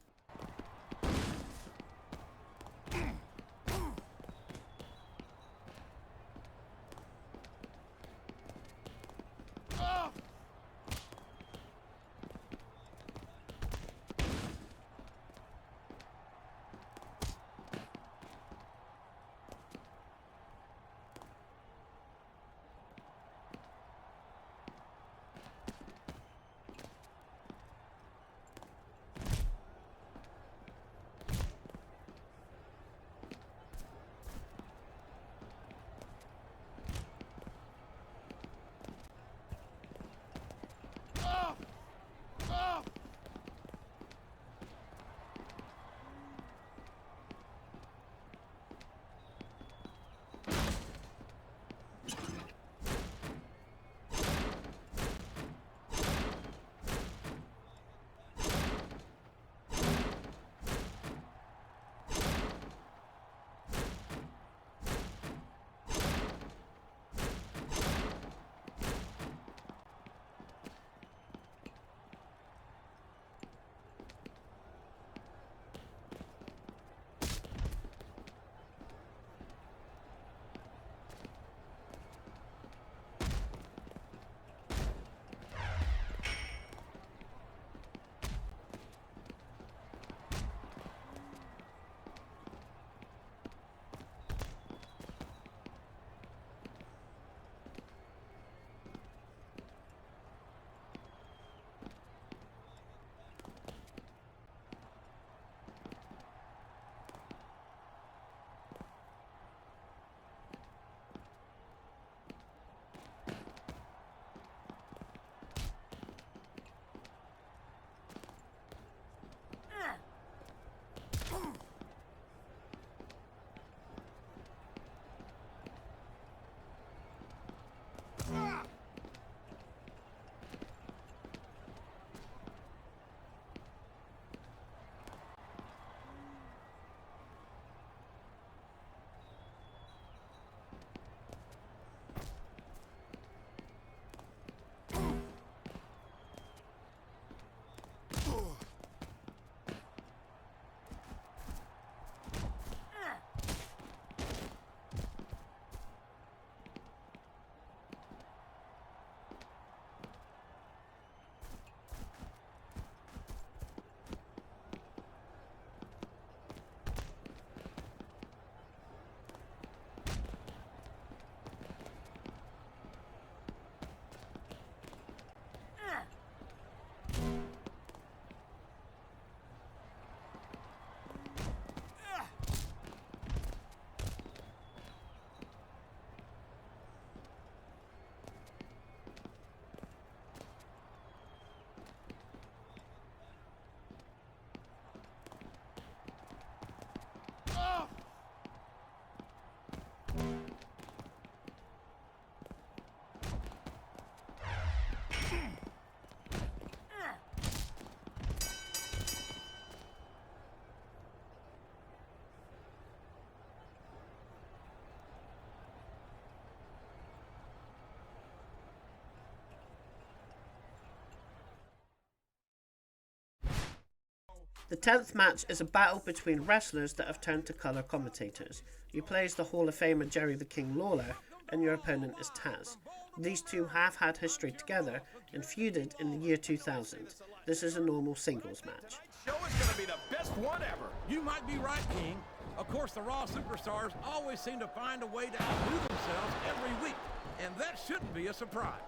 [SPEAKER 1] The 10th match is a battle between wrestlers that have turned to colour commentators. You play as the Hall of Famer Jerry the King Lawler, and your opponent is Tazz. These two have had history together and feuded in the year 2000. This is a normal singles match.
[SPEAKER 4] Show is going to be the best one ever.
[SPEAKER 3] You might be right, King. Of course, the Raw superstars always seem to find a way to outdo themselves every week, and that shouldn't be a surprise.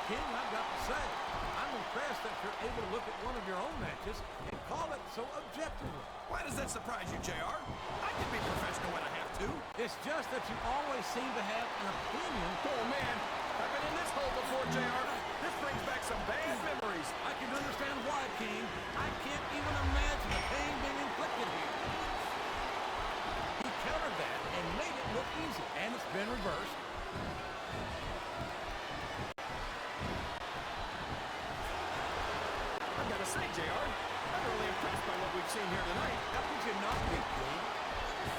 [SPEAKER 3] King, I've got to say, I'm impressed that you're able to look at one of your own matches and call it so objectively.
[SPEAKER 4] Why does that surprise you, JR? I can be professional when I have to.
[SPEAKER 3] It's just that you always seem to have an opinion.
[SPEAKER 4] Oh, man. I've been in this hole before, JR. This brings back some bad memories.
[SPEAKER 3] I can understand why, King. I can't even imagine the pain being inflicted here. He countered that and made it look easy, and it's been reversed.
[SPEAKER 4] I've got to say, JR, I'm really impressed by what we've seen here tonight.
[SPEAKER 3] How could you not be, King?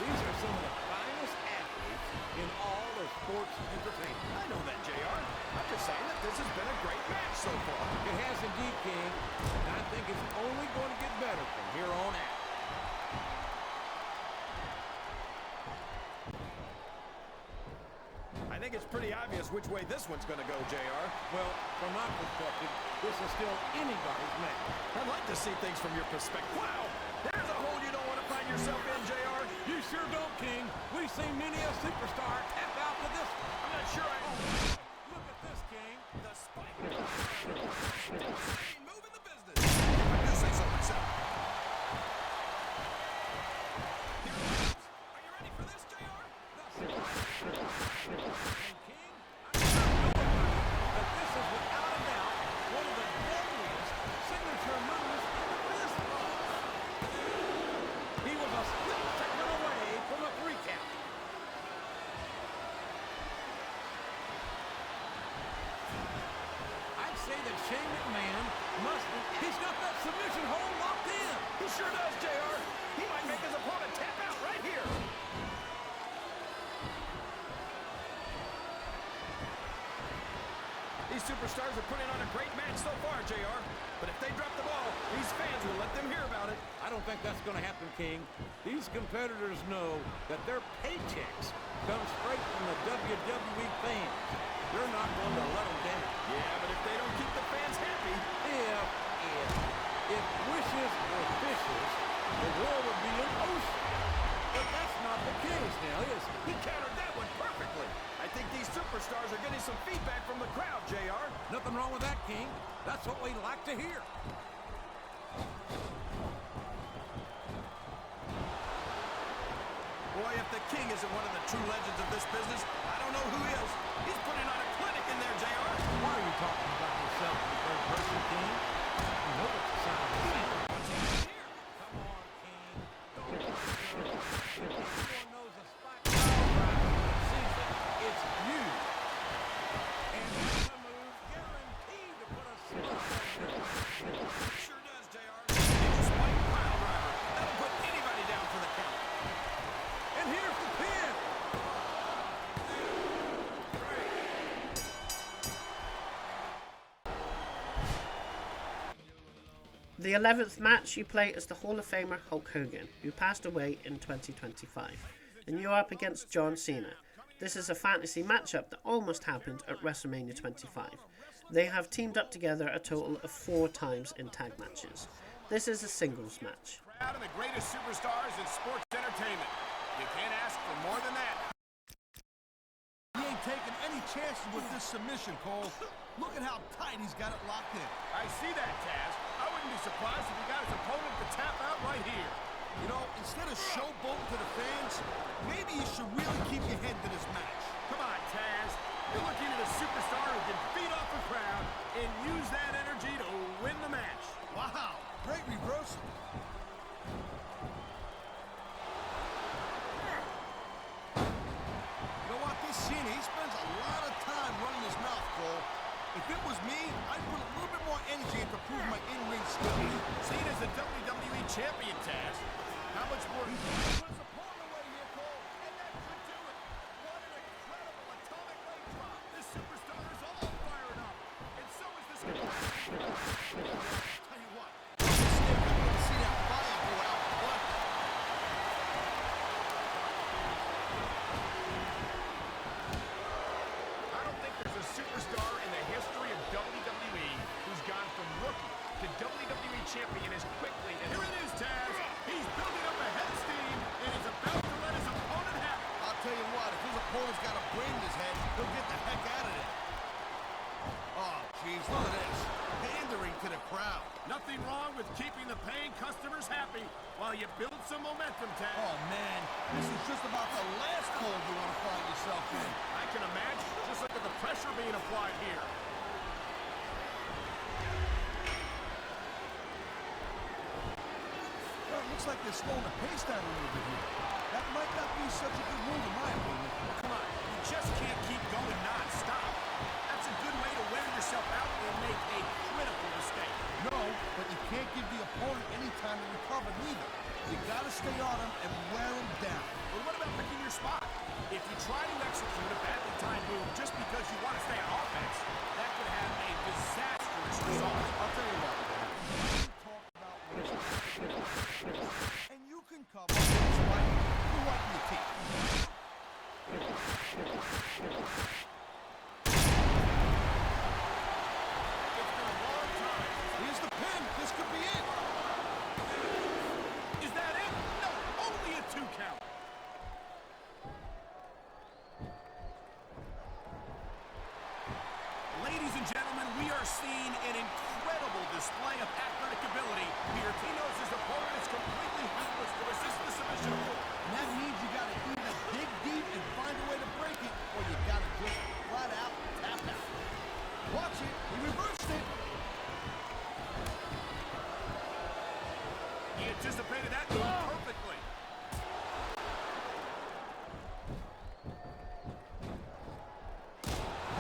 [SPEAKER 3] These are some of the finest athletes in all of sports entertainment.
[SPEAKER 4] I know that, JR. I'm just saying that this has been a great match so far.
[SPEAKER 3] It has indeed, King, and I think it's only going to get better from here on out.
[SPEAKER 4] I think it's pretty obvious which way this one's going to go, JR.
[SPEAKER 3] Well, from my perspective, this is still anybody's match.
[SPEAKER 4] I'd like to see things from your perspective. Wow! There's a hole you don't want to find yourself in, JR.
[SPEAKER 3] You sure don't, King. We've seen many a superstar tap out to this one.
[SPEAKER 4] I'm not sure I...
[SPEAKER 3] Look at this, King.
[SPEAKER 4] The spike. Move in the business. If I do say so myself. Here it comes. Are you ready for this, JR?
[SPEAKER 3] And King, I'm sure that this is without a doubt one of the deadliest signature moves in the business. He was a split second away from a 3 count. I'd say that Shane McMahon he's got that submission hold locked in.
[SPEAKER 4] He sure does, JR. He might make his opponent tap out right here. These superstars are putting on a great match so far, JR. But if they drop the ball, these fans will let them hear about it.
[SPEAKER 3] I don't think that's going to happen, King. These competitors know that their paychecks come straight from the WWE fans. They're not going to let them down.
[SPEAKER 4] Yeah, but if they don't keep the fans happy...
[SPEAKER 3] If wishes were fishes, the world would be an ocean. But that's not the case now, is it?
[SPEAKER 4] He countered that one perfectly. I think these superstars are getting some feedback from the crowd, JR.
[SPEAKER 3] Nothing wrong with that, King. That's what we like to hear.
[SPEAKER 4] Boy, if the King isn't one of the true legends of this business, I don't know who is. He's putting on a clinic in there, JR.
[SPEAKER 3] Why are you talking about yourself in the third person, King? You know what the sound is.
[SPEAKER 4] What's he doing here?
[SPEAKER 3] Come on, King. Don't be sure. If anyone knows a spike sees that it's you. And this is a move guaranteed to put a smile on your face.
[SPEAKER 4] Sure does, JR. Spike pile driver. That'll put anybody down for the count.
[SPEAKER 3] And here's the pin.
[SPEAKER 1] The 11th match, you play as the Hall of Famer Hulk Hogan, who passed away in 2025, and you're up against John Cena. This is a fantasy matchup that almost happened at WrestleMania 25. They have teamed up together a total of 4 times in tag matches. This is a singles match.
[SPEAKER 4] Crowd of the greatest superstars in sports entertainment. You can't ask for more than that.
[SPEAKER 2] He ain't taking any chances with this submission, Cole. Look at how tight he's got it locked in.
[SPEAKER 4] I see that, Tazz. I wouldn't be surprised if he got his opponent to tap out right here.
[SPEAKER 2] You know, instead of showboating to the fans, maybe you should really keep your head to this match.
[SPEAKER 4] Come on, Tazz. You're looking at a superstar who can feed off the crowd and use that energy to win the match.
[SPEAKER 2] Wow, great reversal. You know what, this Cena, he spends a lot of time running his mouth, Cole. If it was me, I'd put a little bit more energy into proving my in-ring skills.
[SPEAKER 4] Cena's the WWE champion, Tazz. How much more...
[SPEAKER 2] There's a pawn away here, Cole, and that could do it. What an incredible atomic leg drop.
[SPEAKER 4] This superstar is all fired up.
[SPEAKER 2] Tell you what, I'm going to see that fire go out. What?
[SPEAKER 4] I don't think there's a superstar in the history of WWE who's gone from rookie to WWE champion as quickly as... Here it is, Taz. He's building up a head of steam, and he's about to let his opponent have it.
[SPEAKER 2] I'll tell you what, if his opponent's got a brain in his head, he'll get the heck out of there. Oh, jeez, look at this. Pandering to the crowd.
[SPEAKER 4] Nothing wrong with keeping the paying customers happy while you build some momentum, Taz.
[SPEAKER 2] Oh, man, this is just about the last hole you want to find yourself in.
[SPEAKER 4] I can imagine. Just look at the pressure being applied here.
[SPEAKER 2] Well, it looks like they're slowing the pace down a little bit here. That might not be such a good move in my opinion.
[SPEAKER 4] Come on, you just can't keep going non-stop. That's a good way to wear yourself out and make a critical mistake.
[SPEAKER 2] No, but you can't give the opponent any time to recover neither. You gotta stay on him and wear him down.
[SPEAKER 4] But what about picking your spot? If you try to execute a badly timed move just because you want to stay on offense, that could have a disastrous result.
[SPEAKER 2] I'll tell you what. You talk about and you can cover what's right. You wipe your teeth.
[SPEAKER 4] It's been a long time.
[SPEAKER 2] Here's the pin. This could be it.
[SPEAKER 4] Is that it? No, only a 2 count. Ladies and gentlemen, we are seeing an incredible display of athletic ability here. He knows his opponent is completely helpless to resist the submission hold.
[SPEAKER 2] And that means you gotta either dig deep and find a way to break it, or you gotta just flat out tap out. Watch it. He reversed it.
[SPEAKER 4] He anticipated that move perfectly.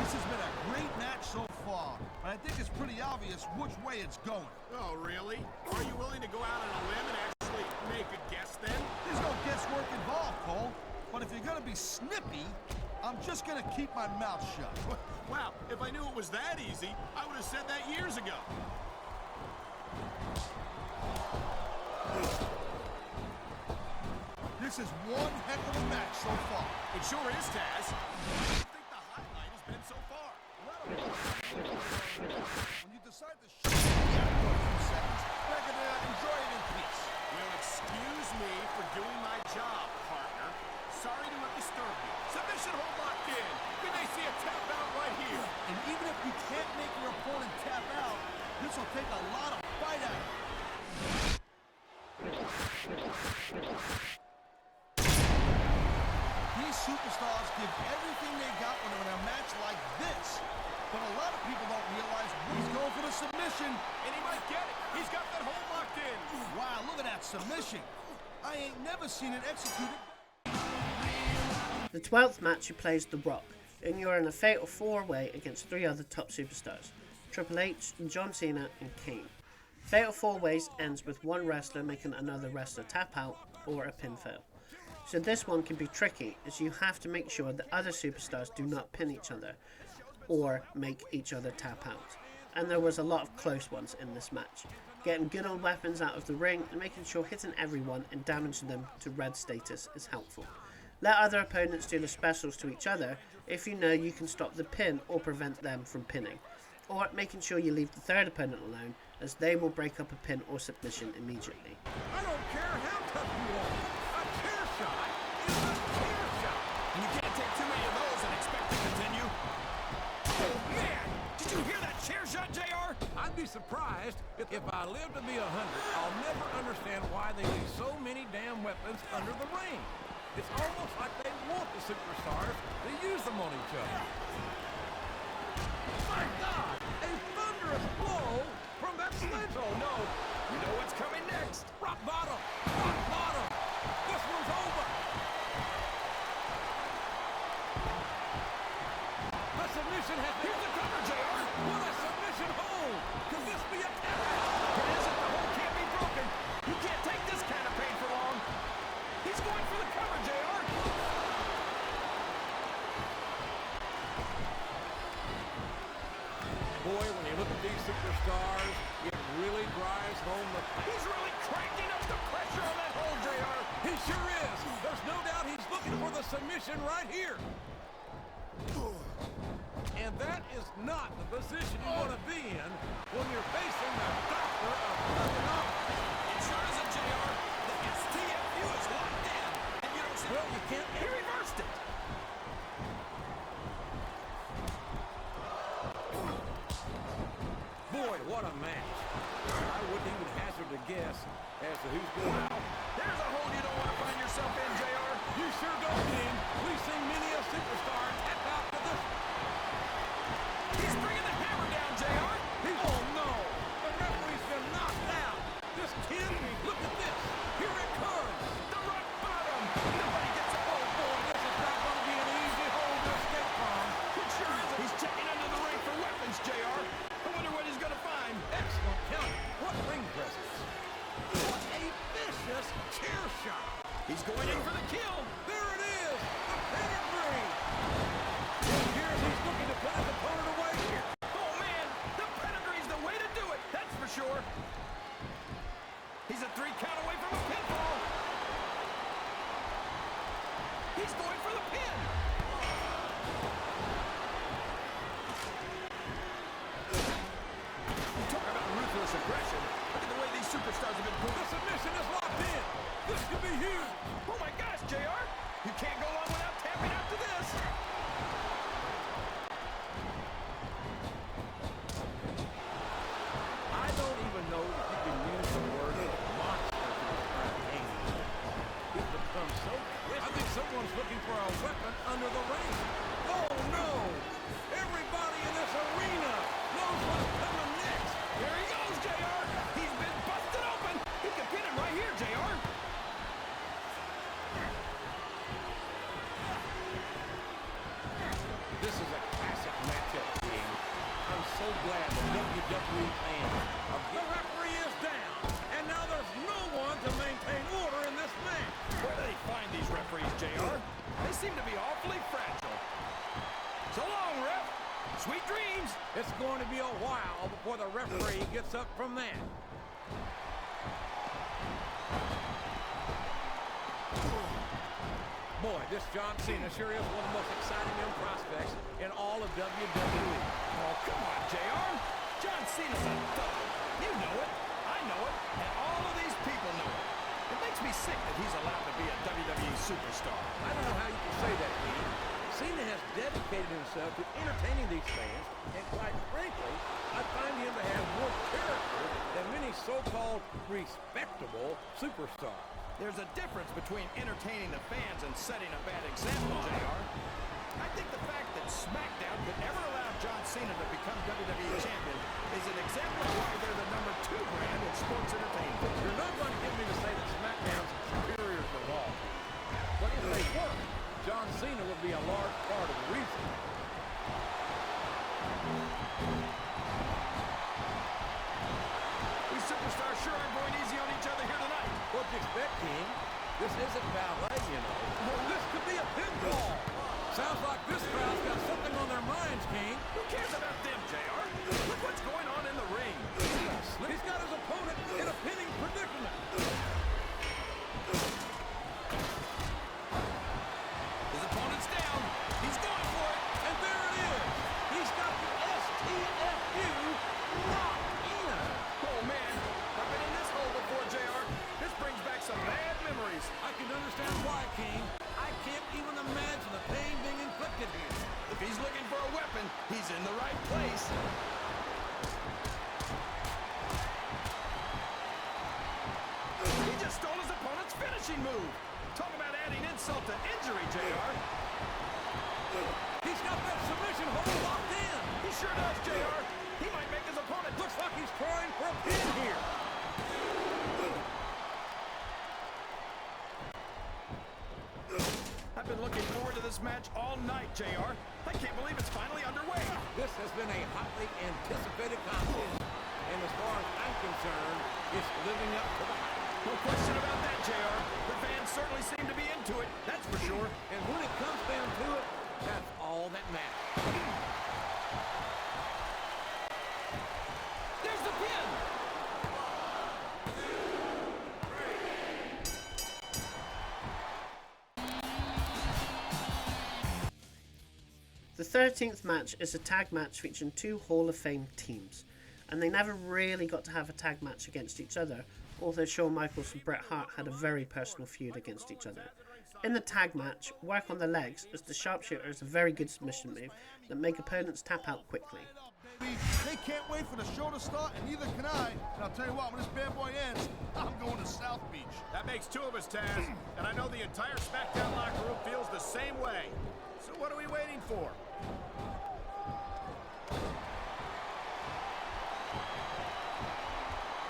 [SPEAKER 2] This has been a great match so far, but I think it's pretty obvious which way it's going.
[SPEAKER 4] Oh, really? Are you willing to go out on a limb and actually make a guess then?
[SPEAKER 2] There's no guesswork involved, Cole. But if you're gonna be snippy, I'm just gonna keep my mouth shut.
[SPEAKER 4] Wow, if I knew it was that easy, I would have said that years ago.
[SPEAKER 2] This is one heck of a match so far.
[SPEAKER 4] It sure is, Taz. I think the highlight has been so far.
[SPEAKER 2] When you decide to shut me out for a few seconds, I can enjoy it in peace.
[SPEAKER 4] Well, excuse me for doing my job, partner. Sorry to have disturbed you. Submission hold locked in. We may see a tap out right here.
[SPEAKER 2] And even if you can't make your opponent tap out, this will take a lot of fight out of him. These superstars give everything they got when they're in a match like this. But a lot of people don't realize he's going for the submission.
[SPEAKER 4] And he might get it. He's got that hold locked in.
[SPEAKER 2] Wow, look at that submission. I ain't never seen it executed.
[SPEAKER 1] The 12th match, you plays The Rock, and you're in a fatal 4-way against 3 other top superstars, Triple H, John Cena, and Kane. Fatal 4-ways ends with one wrestler making another wrestler tap out or a pinfall. So this one can be tricky, as you have to make sure that other superstars do not pin each other or make each other tap out. And there was a lot of close ones in this match. Getting good old weapons out of the ring and making sure hitting everyone and damaging them to red status is helpful. Let other opponents do the specials to each other if you know you can stop the pin or prevent them from pinning. Or making sure you leave the third opponent alone, as they will break up a pin or submission immediately.
[SPEAKER 3] I don't care how tough you are. A chair shot is a chair shot.
[SPEAKER 4] And you can't take too many of those and expect to continue.
[SPEAKER 3] Oh, man! Did you hear that chair shot, JR? I'd be surprised if I live to be 100. I'll never understand why they leave so many damn weapons under the ring. It's almost like they want the superstars to use them on each other. My God! A thunderous blow from that sledge. Oh, no.
[SPEAKER 4] You know what's coming next.
[SPEAKER 3] Rock bottom! Rock bottom! This one's over! The submission has... Here's the cover, JR! What a submission hold! Could this be a tap out?
[SPEAKER 4] It isn't. The hold can't be broken. You can't take this kind of pain for long. He's going for the cover, JR.
[SPEAKER 3] Boy, when you look at these superstars superstars, it really drives home the point.
[SPEAKER 4] He's really cranking up the pressure on that hole, JR.
[SPEAKER 3] He sure is. There's no doubt he's looking for the submission right here. And that is not the position you want to be in when you're facing the doctor of Benoit.
[SPEAKER 4] It sure isn't, JR. The STFU is locked in. And you don't see...
[SPEAKER 3] Well, you can't...
[SPEAKER 4] He reversed it.
[SPEAKER 3] Boy, what a match. I wouldn't even hazard a guess as to who's going out.
[SPEAKER 4] There's a hole you don't want to find yourself in, JR.
[SPEAKER 3] You sure don't, King. We've seen many a superstar tap out to this.
[SPEAKER 4] He's bringing the hammer down, JR.
[SPEAKER 3] Oh, no. The referee's been knocked out. This kid, look at this. Here it comes.
[SPEAKER 4] The rock bottom. Nobody gets a
[SPEAKER 3] Oh, boy, this is not going to be an easy hole to escape from.
[SPEAKER 4] It sure isn't. He's checking under the ring for weapons, JR. I wonder what he's going to find.
[SPEAKER 3] Excellent counter. What ring presence. What a vicious chair shot.
[SPEAKER 4] He's going in for the kill.
[SPEAKER 3] There it is. The pedigree. It appears he's looking to put his opponent away here.
[SPEAKER 4] Oh, man. The pedigree's the way to do it. That's for sure. He's a 3 count away from a pinfall. He's going for the pin. Talk about ruthless aggression. Look at the way these superstars have been put.
[SPEAKER 3] The submission is locked in. This could be huge.
[SPEAKER 4] Oh my gosh, JR. You can't go long without tapping out to this.
[SPEAKER 3] I don't even know if you can use the word monster to describe Kane. He's become so twisted. I think someone's looking for a weapon under the ring. Oh, no. Everybody in this arena knows what's coming next.
[SPEAKER 4] Here he goes, JR. He's been busted open. He can pin him right here, JR.
[SPEAKER 3] This is a classic matchup, King. I'm so glad the WWE fans are... The referee is down, and now there's no one to maintain order in this match.
[SPEAKER 4] Where do they find these referees, JR? They seem to be awfully fragile. So long, ref. Sweet dreams.
[SPEAKER 3] It's going to be a while before the referee gets up from that. Boy, this John Cena sure is one of the most exciting young prospects in all of WWE.
[SPEAKER 4] Oh, come on, JR. John Cena's a thug. You know it. I know it. And all of these people know it. It makes me sick that he's allowed to be a WWE superstar.
[SPEAKER 3] I don't know how you can say that, King. Cena has dedicated himself to entertaining these fans, and quite frankly, I find him to have more character than many so-called respectable superstars.
[SPEAKER 4] There's a difference between entertaining the fans and setting a bad example, JR. I think the fact that SmackDown could ever allow John Cena to become WWE champion is an example of why they're the #2 brand in sports entertainment.
[SPEAKER 3] You're not going to get me to say that SmackDown's superior to Raw. But if they were, John Cena would be a large part of the reason.
[SPEAKER 4] These superstars sure aren't going easy on each other here tonight.
[SPEAKER 3] What'd you expect, King? This isn't ballet, you know. This could be a pinfall. Sounds like this crowd's got something on their minds, King.
[SPEAKER 4] Who cares about them, JR? Look what's going on in the ring.
[SPEAKER 3] He's got his opponent in a pinning predicament.
[SPEAKER 4] His opponent's down. He's going for it.
[SPEAKER 3] And there it is. He's got the STFU locked in.
[SPEAKER 4] Oh, man. I've been in this hole before, JR. This brings back some bad memories.
[SPEAKER 3] I can understand why, King. I can't even imagine the pain being inflicted here.
[SPEAKER 4] If he's looking for a weapon, he's in the right place. He just stole his opponent's finishing move. Talk about adding insult to injury, JR.
[SPEAKER 3] He's got that submission hold locked in.
[SPEAKER 4] He sure does, JR. He might make his opponent.
[SPEAKER 3] Looks like he's trying for a pin here.
[SPEAKER 4] I've been looking forward to this match all night, JR. I can't believe it's finally underway.
[SPEAKER 3] This has been a hotly anticipated contest. And as far as I'm concerned, it's living up to the hype.
[SPEAKER 4] No question about that, JR. The fans certainly seem to be into it, that's for sure.
[SPEAKER 3] And when it comes down to it, that's all that matters.
[SPEAKER 4] There
[SPEAKER 1] 13th match is a tag match featuring two Hall of Fame teams, and they never really got to have a tag match against each other, although Shawn Michaels and Bret Hart had a very personal feud against each other. In the tag match, work on the legs, as the sharpshooter is a very good submission move that make opponents tap out quickly.
[SPEAKER 2] They can't wait for the show to start, and neither can I. And I'll tell you what, when this bad boy ends, I'm going to South Beach.
[SPEAKER 4] That makes two of us, Taz, and I know the entire SmackDown locker room feels the same way. So what are we waiting for?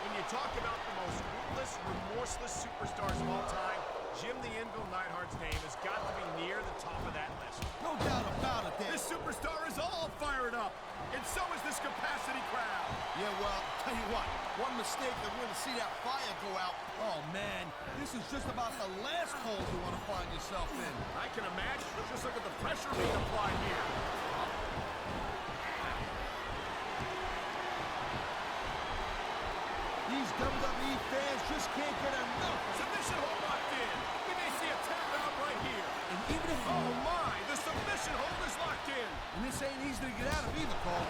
[SPEAKER 4] When you talk about the most ruthless, remorseless superstars of all time, Jim the Anvil Neidhart's name has got to be near the top of that list.
[SPEAKER 2] No doubt about it, Dan.
[SPEAKER 4] This superstar is all fired up, and so is this capacity crowd.
[SPEAKER 2] Yeah, well, tell you what, one mistake and we're going to see that fire go out. Oh, man, this is just about the last hole you want to find yourself in.
[SPEAKER 4] I can imagine. Just look at the pressure being applied here.
[SPEAKER 2] These WWE fans just can't get enough.
[SPEAKER 4] Submission hold locked in. We may see a tap out right here.
[SPEAKER 2] And even if...
[SPEAKER 4] Oh, my, the submission hold is locked in.
[SPEAKER 2] And this ain't easy to get out of either, Cole.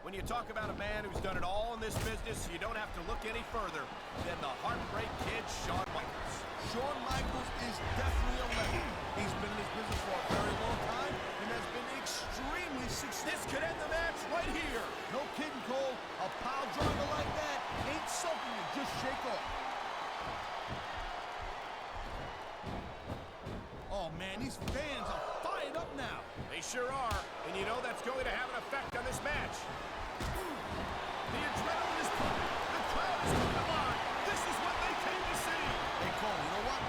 [SPEAKER 4] When you talk about a man who's done it all in this business, you don't have to look any further than the Heartbreak Kid, Shawn Michaels.
[SPEAKER 2] Shawn Michaels is definitely a legend. He's been in this business for a very long time and has been extremely successful.
[SPEAKER 4] This could end the match right here.
[SPEAKER 2] No kidding, Cole. A pile driver like that ain't something to just shake off. Oh, man, these fans are fired up now.
[SPEAKER 4] They sure are, and you know that's going to have an effect on this match. The adrenaline is pumping. The crowd is coming alive. This is what they came to see.
[SPEAKER 2] Hey, Cole, you know what?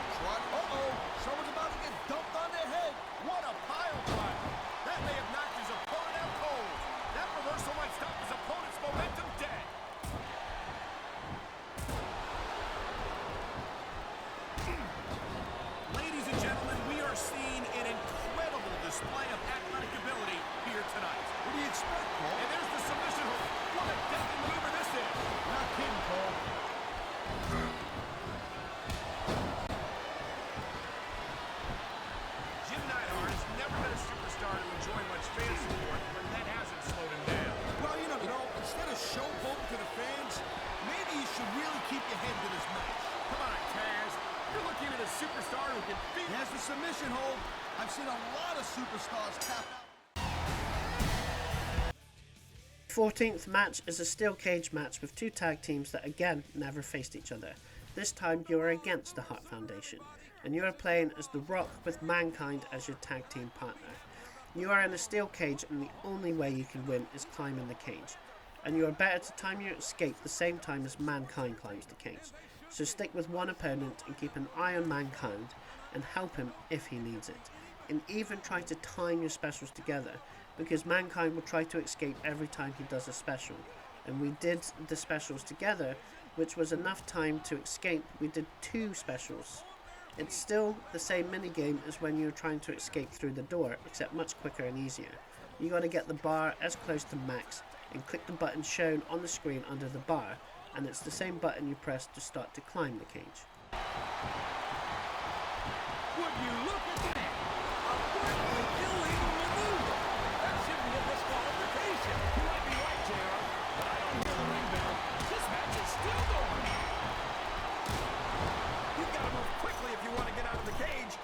[SPEAKER 2] Uh-oh, someone's about to get dumped on their head.
[SPEAKER 4] What a pile driver. That may have knocked his opponent out cold. That reversal might stop his opponent's momentum dead. Ladies and gentlemen, we are seeing an incredible display of athletic ability here tonight.
[SPEAKER 2] What do you expect, Cole?
[SPEAKER 4] And there's the submission hold. What a deadly maneuver this is.
[SPEAKER 2] Not kidding, Cole.
[SPEAKER 4] Jim Neidhart has never been a superstar to enjoy much fan support, but that hasn't slowed him down.
[SPEAKER 2] Well, you know, instead of showboating to the fans, maybe you should really keep your head to this match.
[SPEAKER 4] Come on, Taz. You're looking at a superstar who can beat...
[SPEAKER 2] He has the submission hold. I've seen a lot of superstars tap out.
[SPEAKER 1] 14th match is a steel cage match with two tag teams that again never faced each other. This time you are against the Hart Foundation, and you are playing as The Rock with Mankind as your tag team partner. You are in a steel cage, and the only way you can win is climbing the cage, and you are better to time your escape the same time as Mankind climbs the cage. So stick with one opponent and keep an eye on Mankind and help him if he needs it. And even try to time your specials together, because Mankind will try to escape every time he does a special. And we did the specials together, which was enough time to escape. We did two specials. It's still the same minigame as when you're trying to escape through the door, except much quicker and easier. You gotta get the bar as close to max and click the button shown on the screen under the bar, and it's the same button you press to start to climb the cage.
[SPEAKER 3] Would you look at that? A blatantly illegal maneuver. That should be a disqualification. You might be right, JR, but I don't hear the ring bell. This match is still going.
[SPEAKER 4] You've got to move quickly if you want to get out of the cage.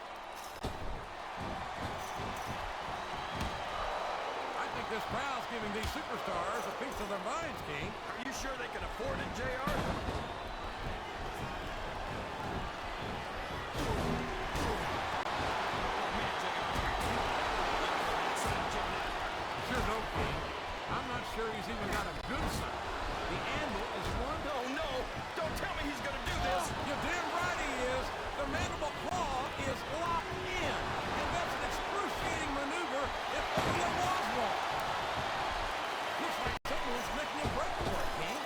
[SPEAKER 3] I think this crowd's giving these superstars a piece of their minds, King.
[SPEAKER 4] Are you sure they can afford it, JR?
[SPEAKER 3] Sure no, King. I'm not sure he's even got a good side. The anvil is one.
[SPEAKER 4] Oh, no. Don't tell me he's going to do this.
[SPEAKER 3] You're damn right he is. The mandible claw is locked in. And that's an excruciating maneuver if only there was one. Looks like someone's making a break for it, King.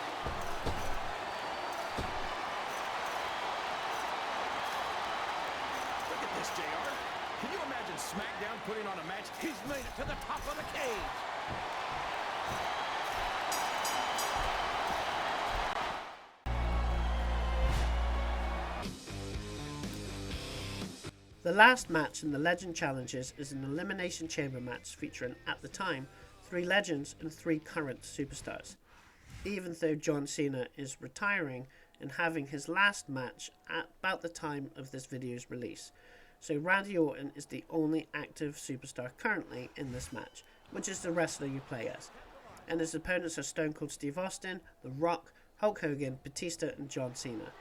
[SPEAKER 4] Look at this, JR. Can you imagine SmackDown putting on a match?
[SPEAKER 3] He's made it to the top of the cage.
[SPEAKER 1] The last match in the Legend Challenges is an Elimination Chamber match featuring, at the time, 3 legends and 3 current superstars. Even though John Cena is retiring and having his last match at about the time of this video's release. So Randy Orton is the only active superstar currently in this match, which is the wrestler you play as. And his opponents are Stone Cold Steve Austin, The Rock, Hulk Hogan, Batista and John Cena.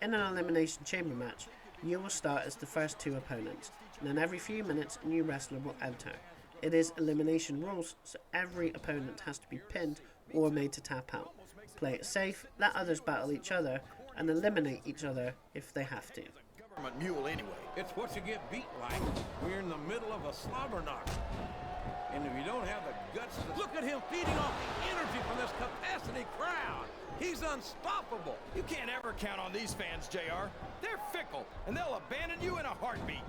[SPEAKER 1] In an Elimination Chamber match, you will start as the first 2 opponents, and then every few minutes a new wrestler will enter. It is elimination rules, so every opponent has to be pinned or made to tap out. Play it safe, let others battle each other, and eliminate each other if they have to.
[SPEAKER 4] Government mule anyway.
[SPEAKER 3] It's what you get beat like. We're in the middle of a slobber knocker. And if you don't have the guts to... Look at him feeding off the energy from this capacity crowd. He's unstoppable.
[SPEAKER 4] You can't ever count on these fans, JR. They're fickle, and they'll abandon you in a heartbeat.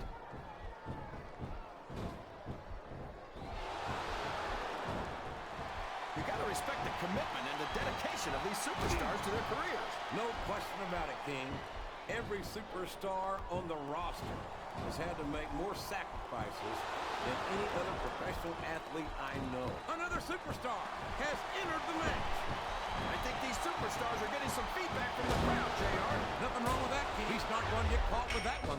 [SPEAKER 4] You gotta respect the commitment and the dedication of these superstars to their careers.
[SPEAKER 3] No question about it, King. Every superstar on the roster has had to make more sacrifices than any other professional athlete I know. Another superstar has entered the match.
[SPEAKER 4] I think these superstars are getting some feedback from the crowd, JR.
[SPEAKER 3] Nothing wrong with that, King. He's not going to get caught with that one.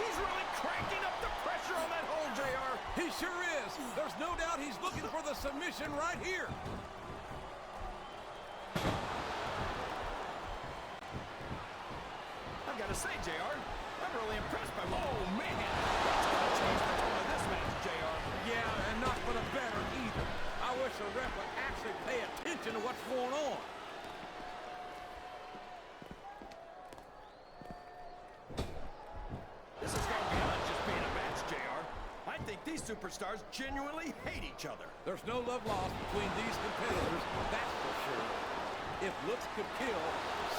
[SPEAKER 4] He's really cranking up the pressure on that hole, JR.
[SPEAKER 3] He sure is. There's no doubt he's looking for the submission right here.
[SPEAKER 4] I've got to say, JR, I'm really impressed by... Oh, man. That's going to change the tone of this match, JR.
[SPEAKER 3] Yeah, and not for the better either. I wish the ref would actually pay attention to what's going on.
[SPEAKER 4] This is going beyond just being a match, JR. I think these superstars genuinely hate each other.
[SPEAKER 3] There's no love lost between these competitors, that's for sure. If looks could kill,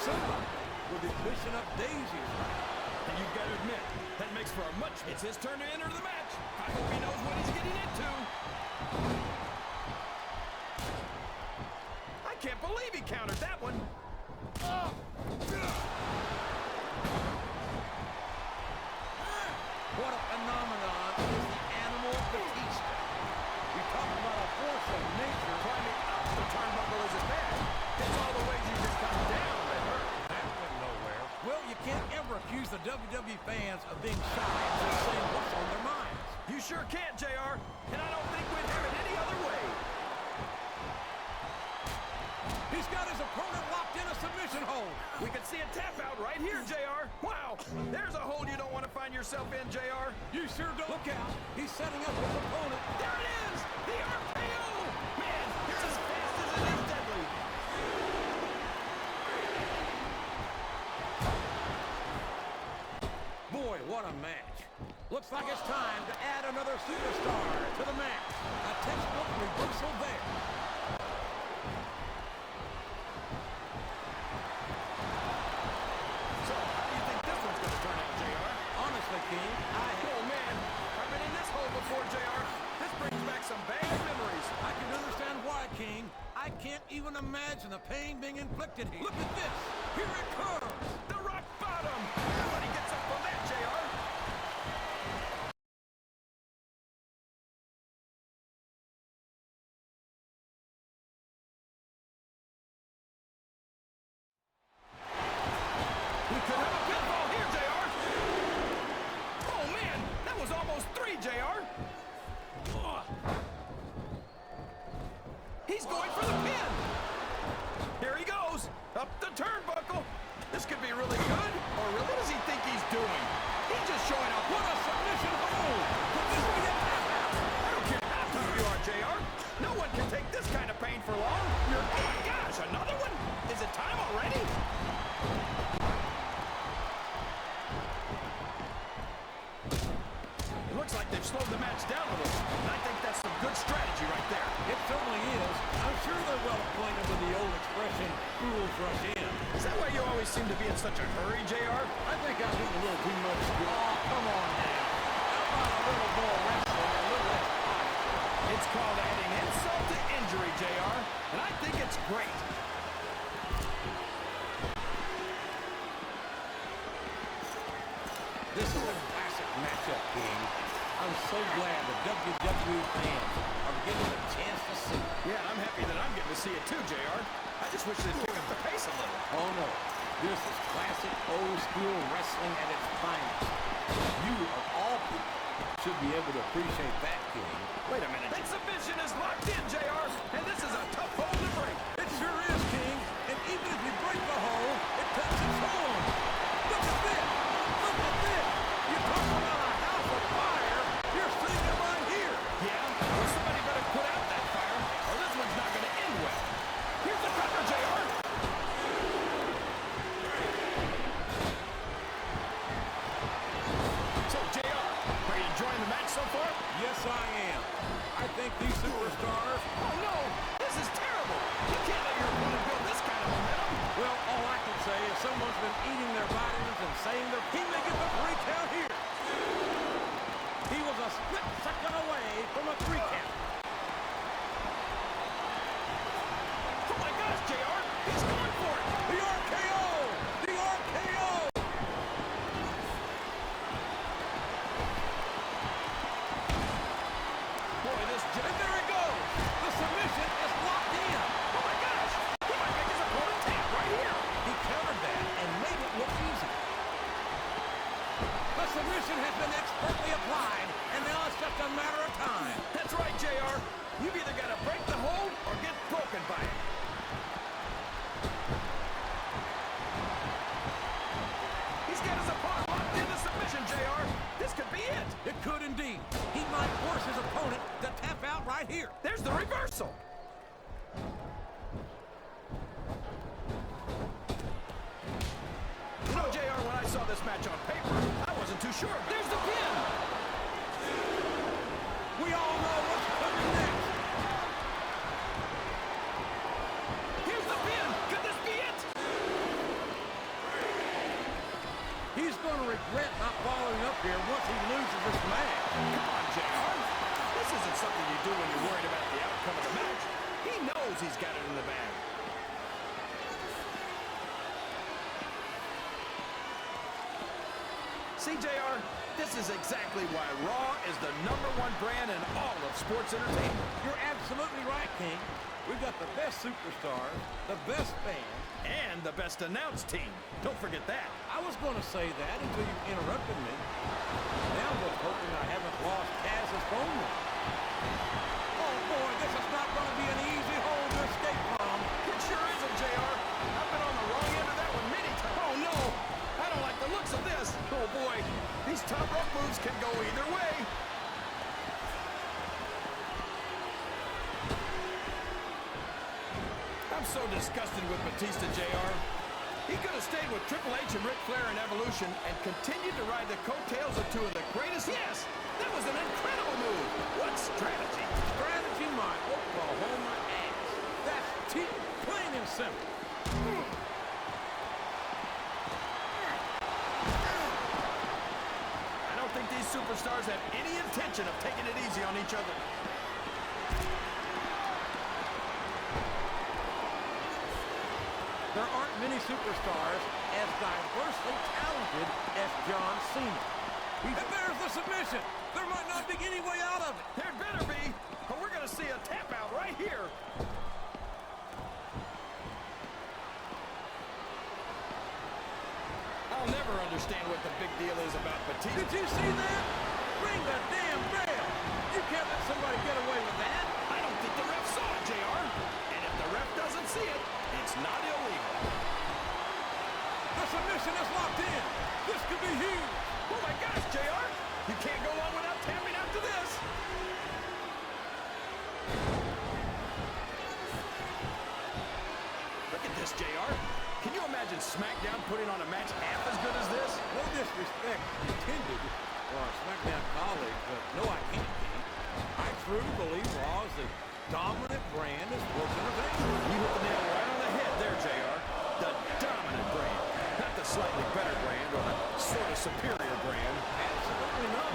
[SPEAKER 3] somebody will be pushing up daisies.
[SPEAKER 4] And you've got to admit, that makes for a much... It's his turn to enter the match. I hope he knows what he's getting into. I can't believe he countered that one. Oh.
[SPEAKER 3] What a phenomenon is the animal Batista. We talk about a force of nature.
[SPEAKER 4] Climbing up the turnbuckle isn't bad. It's all the ways you just come down that hurt.
[SPEAKER 3] That went nowhere. Well, you can't ever accuse the WWE fans of being shy and just saying what's on their minds.
[SPEAKER 4] You sure can't, JR. And I don't think we'd have it any other way.
[SPEAKER 3] He's got his opponent locked in a submission hold.
[SPEAKER 4] We can see a tap out right here, JR. Wow, there's a hole you don't want to find yourself in, JR.
[SPEAKER 3] You sure don't. Look out. He's setting up his opponent.
[SPEAKER 4] There it is! The RKO! Man, it's as fast as it is deadly.
[SPEAKER 3] Boy, what a match. Looks like it's time to add another superstar to the match. A textbook reversal there.
[SPEAKER 4] So, how do you think this one's going to turn out, JR?
[SPEAKER 3] Honestly, King,
[SPEAKER 4] Oh, man, I've been in this hole before, JR. This brings back some bad memories.
[SPEAKER 3] I can understand why, King. I can't even imagine the pain being inflicted here. Look at this. Here it comes.
[SPEAKER 4] The rock bottom. Nobody gets up from that, JR. We could have a pinfall here, JR. Oh, man, that was almost 3, JR. He's going for the pin. Here he goes. Up the turnbuckle. This could be really good. Or really does he think he's doing? He's just showing off. What a submission hold. Could this be a tap out? I don't care how tough you are, JR. No one can take this kind of pain for long. Oh my gosh, another one? Is it time already? It looks like they've slowed the match down a little. And I think that's some good strategy right there.
[SPEAKER 3] It certainly is. I'm sure they're well acquainted with the old expression, fools rush in.
[SPEAKER 4] Is that why you always seem to be in such a hurry, JR?
[SPEAKER 3] I think I'm eating a little too much. Oh, come on now. How about a little more wrestling and a little less fight?
[SPEAKER 4] It's called adding insult to injury, JR. And I think it's great.
[SPEAKER 3] This is a classic matchup, King. I'm so glad the WWE fans are getting a chance to see it.
[SPEAKER 4] Yeah, I'm happy that I'm getting to see it too, JR. I just wish they'd pick up the pace a little.
[SPEAKER 3] Oh, no. This is classic old-school wrestling at its finest. You, of all people, should be able to appreciate that, King.
[SPEAKER 4] Wait a minute. That submission is locked in, JR, and this is a tough hold to break.
[SPEAKER 3] It sure is, King. And even if you break the hold, it takes its toll. Look at this. Look at this. You talk about a house of fire. You're seeing it right here.
[SPEAKER 4] Yeah? Well, somebody better put out that fire, or this one's not going to end well. Here's the cover, JR. So, JR, are you enjoying the match so far?
[SPEAKER 3] Yes, I am. I think these superstars...
[SPEAKER 4] Oh, no! This is terrible! You can't let your opponent build this kind of momentum!
[SPEAKER 3] Well, all I can say is someone's been eating their vitamins and saying that he may get the 3 count here. He was a split second away from a 3 count.
[SPEAKER 4] Oh my gosh, JR! He's going for it!
[SPEAKER 3] The RKO! The RKO!
[SPEAKER 4] Boy, this...
[SPEAKER 3] And there he goes! The submission is locked in!
[SPEAKER 4] Oh my gosh! He might make his opponent tap right here!
[SPEAKER 3] He countered that and made it look easy. The submission has been expertly applied, and now it's just a matter of time.
[SPEAKER 4] That's right, JR. You've either got to break the hold or get broken by it. He's got his opponent locked in the submission, JR. This could be it.
[SPEAKER 3] It could indeed. He might force his opponent to tap out right here.
[SPEAKER 4] There's the reversal. You know, JR, when I saw this match on paper, I wasn't too sure. There's the pin.
[SPEAKER 3] We all know what's coming next.
[SPEAKER 4] Here's the pin. Could this be it?
[SPEAKER 3] He's going to regret not following up here once he loses this match.
[SPEAKER 4] Come on, JR. This isn't something you do when you're worried about the outcome of the match. He knows he's got it in the bag. See, JR, this is exactly why Raw is the #1 brand in all of sports entertainment.
[SPEAKER 3] You're absolutely right, King. We've got the best superstars, the best fans,
[SPEAKER 4] And the best announced team. Don't forget that.
[SPEAKER 3] I was going to say that until you interrupted me. Now I'm just hoping I haven't lost Tazz's phone number. Oh, boy, this is not going to be an easy hole to escape from.
[SPEAKER 4] It sure isn't, JR. I've been on the wrong end of that one many times. Oh, no. I don't like the looks of this. Oh, boy. These top rope moves can go either way. I'm so disgusted with Batista, JR. He could have stayed with Triple H and Ric Flair in Evolution and continued to ride the coattails of 2 of the greatest. Yes, that was an incredible move. What strategy?
[SPEAKER 3] Strategy my Oklahoma ass. That's cheap, plain and simple.
[SPEAKER 4] I don't think these superstars have any intention of taking it easy on each other.
[SPEAKER 3] There aren't many superstars as diversely talented as John Cena. And there's the submission. There might not be any way out of it.
[SPEAKER 4] There better be, or we're going to see a tap out right here. I'll never understand what the big deal is about Batista.
[SPEAKER 3] Did you see that? Ring the damn bell. You can't let somebody get away with that.
[SPEAKER 4] I don't think the ref saw it, JR. And if the ref doesn't see it, it's not illegal.
[SPEAKER 3] The submission is locked in. This could be huge.
[SPEAKER 4] Oh my gosh, JR. You can't go on without tapping out to this. Look at this, JR. Can you imagine SmackDown putting on a match half as good as this?
[SPEAKER 3] No disrespect intended for our SmackDown colleagues, but no, I can't. I truly believe Raw is the dominant brand of sports entertainment.
[SPEAKER 4] You hit the nail right on the head there, JR. The dominant brand. Not the slightly better brand or the sort of superior brand.
[SPEAKER 3] Absolutely not.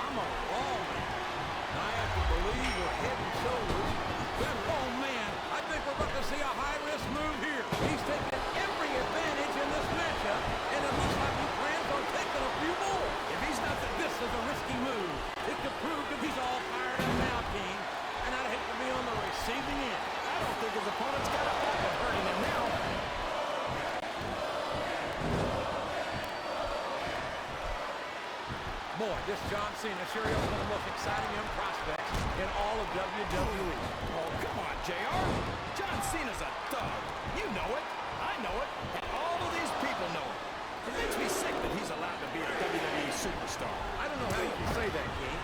[SPEAKER 3] I'm a Raw man. And I have to believe we're head and shoulders better. Oh, man, I think we're about to see a high-risk move here. He's taking every advantage in this matchup, and it looks like he plans on taking a few more. Boy, this John Cena sure is one of the most exciting young prospects in all of WWE.
[SPEAKER 4] Oh, come on, JR. John Cena's a thug. You know it. I know it. And all of these people know it. It makes me sick that he's allowed to be a WWE superstar.
[SPEAKER 3] I don't know how you can say that, King.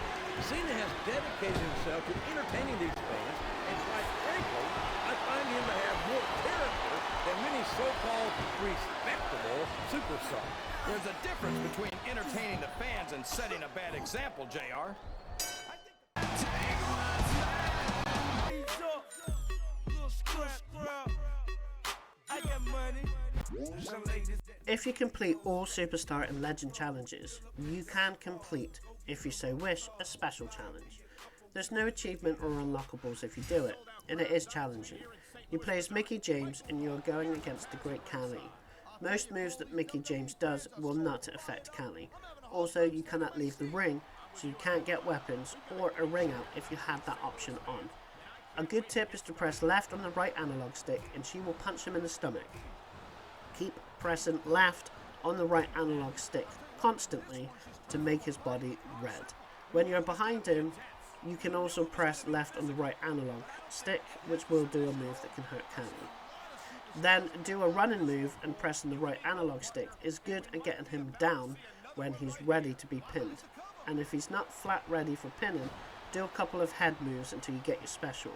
[SPEAKER 3] Cena has dedicated himself to entertaining these fans, and quite frankly, I find him to have more character than many so-called respectable superstars.
[SPEAKER 4] There's a difference between entertaining the fans and setting a bad example, JR.
[SPEAKER 1] If you complete all Superstar and Legend challenges, you can complete, if you so wish, a special challenge. There's no achievement or unlockables if you do it, and it is challenging. You play as Micky James and you are going against the great Khali. Most moves that Micky James does will not affect Khali. Also, you cannot leave the ring, so you can't get weapons or a ring out if you had that option on. A good tip is to press left on the right analog stick and she will punch him in the stomach. Keep pressing left on the right analog stick constantly to make his body red. When you're behind him, you can also press left on the right analog stick, which will do a move that can hurt Khali. Then do a running move and pressing the right analog stick is good at getting him down when he's ready to be pinned. And if he's not flat ready for pinning, do a couple of head moves until you get your special.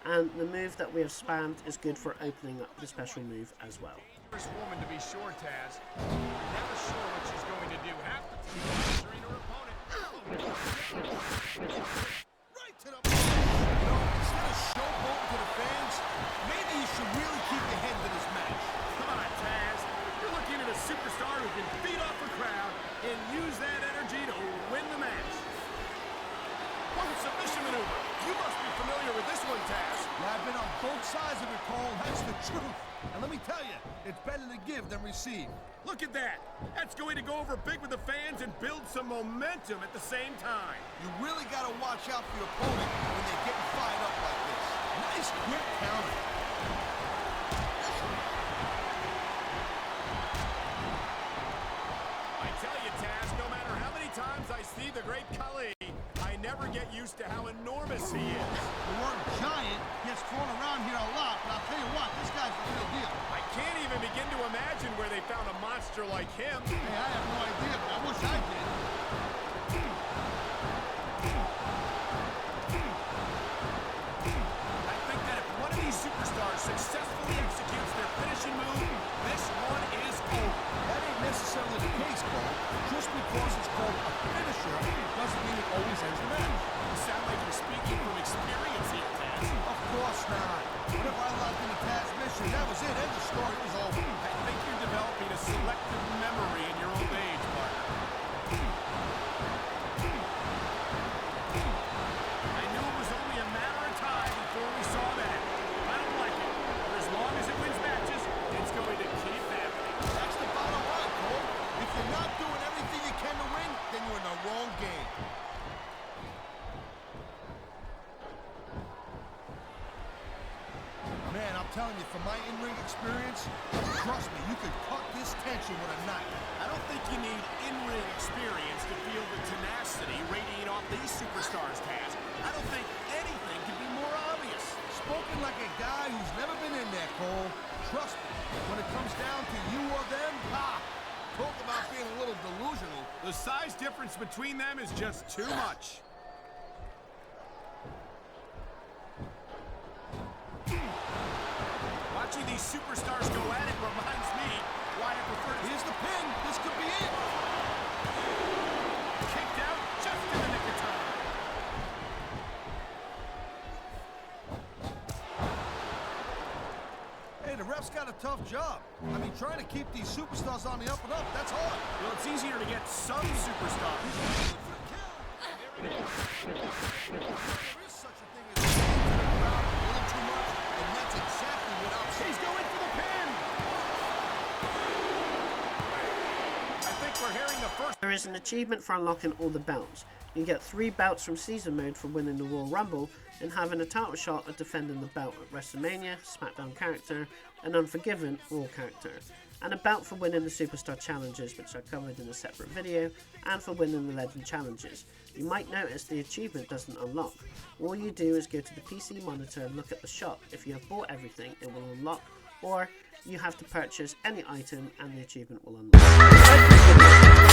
[SPEAKER 1] And the move that we have spammed is good for opening up the special move as well.
[SPEAKER 4] First woman to be sure, Taz. Never sure what she's going to do. Half the time pressuring her opponent.
[SPEAKER 2] Right to the... instead of showboating to the fans, maybe you should really keep your head to this match.
[SPEAKER 4] Come on, Taz. You're looking at a superstar who can beat off a crowd and use that energy to win the match. One submission maneuver. You must be familiar with this one, Taz.
[SPEAKER 2] Yeah, I've been on both sides of it, Cole. That's the truth. And let me tell you, it's better to give than receive.
[SPEAKER 4] Look at that. That's going to go over big with the fans and build some momentum at the same time.
[SPEAKER 2] You really got to watch out for your opponent when they're getting fired up like this. Nice quick counter.
[SPEAKER 4] I tell you, Taz, no matter how many times I see the great Khali, I never get used to how enormous he is.
[SPEAKER 2] The word giant gets thrown around here a lot, but I'll tell you what, this guy's the real deal.
[SPEAKER 4] I can't even begin to imagine where they found a monster like him.
[SPEAKER 2] Hey, I have no idea, but I wish I did.
[SPEAKER 4] I think that if one of these superstars successfully executes their finishing move, this one is over.
[SPEAKER 2] That ain't necessarily the case, Cole. Just because it's called a finisher doesn't mean it always ends the match.
[SPEAKER 4] You sound like you're speaking from experience here, Taz.
[SPEAKER 2] Of course not. Whenever I locked into Taz's mission, that was it. End of story. It was over.
[SPEAKER 4] I think you're developing a selective memory in your old age, partner. I knew it was only a matter of time before we saw that. I don't like it. But as long as it wins matches, it's going to keep happening.
[SPEAKER 2] That's the bottom line, Cole. If you're not doing everything you can to win, then you're in the wrong game. Man, I'm telling you, from my in-ring experience, trust me, you could cut this tension with a knife.
[SPEAKER 4] I don't think you need in-ring experience to feel the tenacity radiating off these superstars, Taz. I don't think anything could be more obvious.
[SPEAKER 2] Spoken like a guy who's never been in there, Cole. Trust me, when it comes down to you or them, talk about being a little delusional.
[SPEAKER 4] The size difference between them is just too much. Watching these superstars go at it reminds me why I prefer to...
[SPEAKER 2] Here's the pin. This could be it.
[SPEAKER 4] Kicked out just in the nick of time.
[SPEAKER 2] Hey, the ref's got a tough job. I mean, trying to keep these superstars on the up and up, that's hard.
[SPEAKER 4] Well, it's easier to get some superstars.
[SPEAKER 2] There is such a thing as a little too much, and that's exactly what I'm saying.
[SPEAKER 4] He's going for the pin. I think we're hearing the first...
[SPEAKER 1] There is an achievement for unlocking all the belts. You get 3 belts from Season Mode for winning the Royal Rumble and having a title shot at defending the belt at WrestleMania, Smackdown character, and Unforgiven Raw character. and a belt for winning the Superstar Challenges, which I covered in a separate video, and for winning the Legend Challenges. You might notice the achievement doesn't unlock. All you do is go to the PC monitor and look at the shop. If you have bought everything, it will unlock, or you have to purchase any item and the achievement will unlock.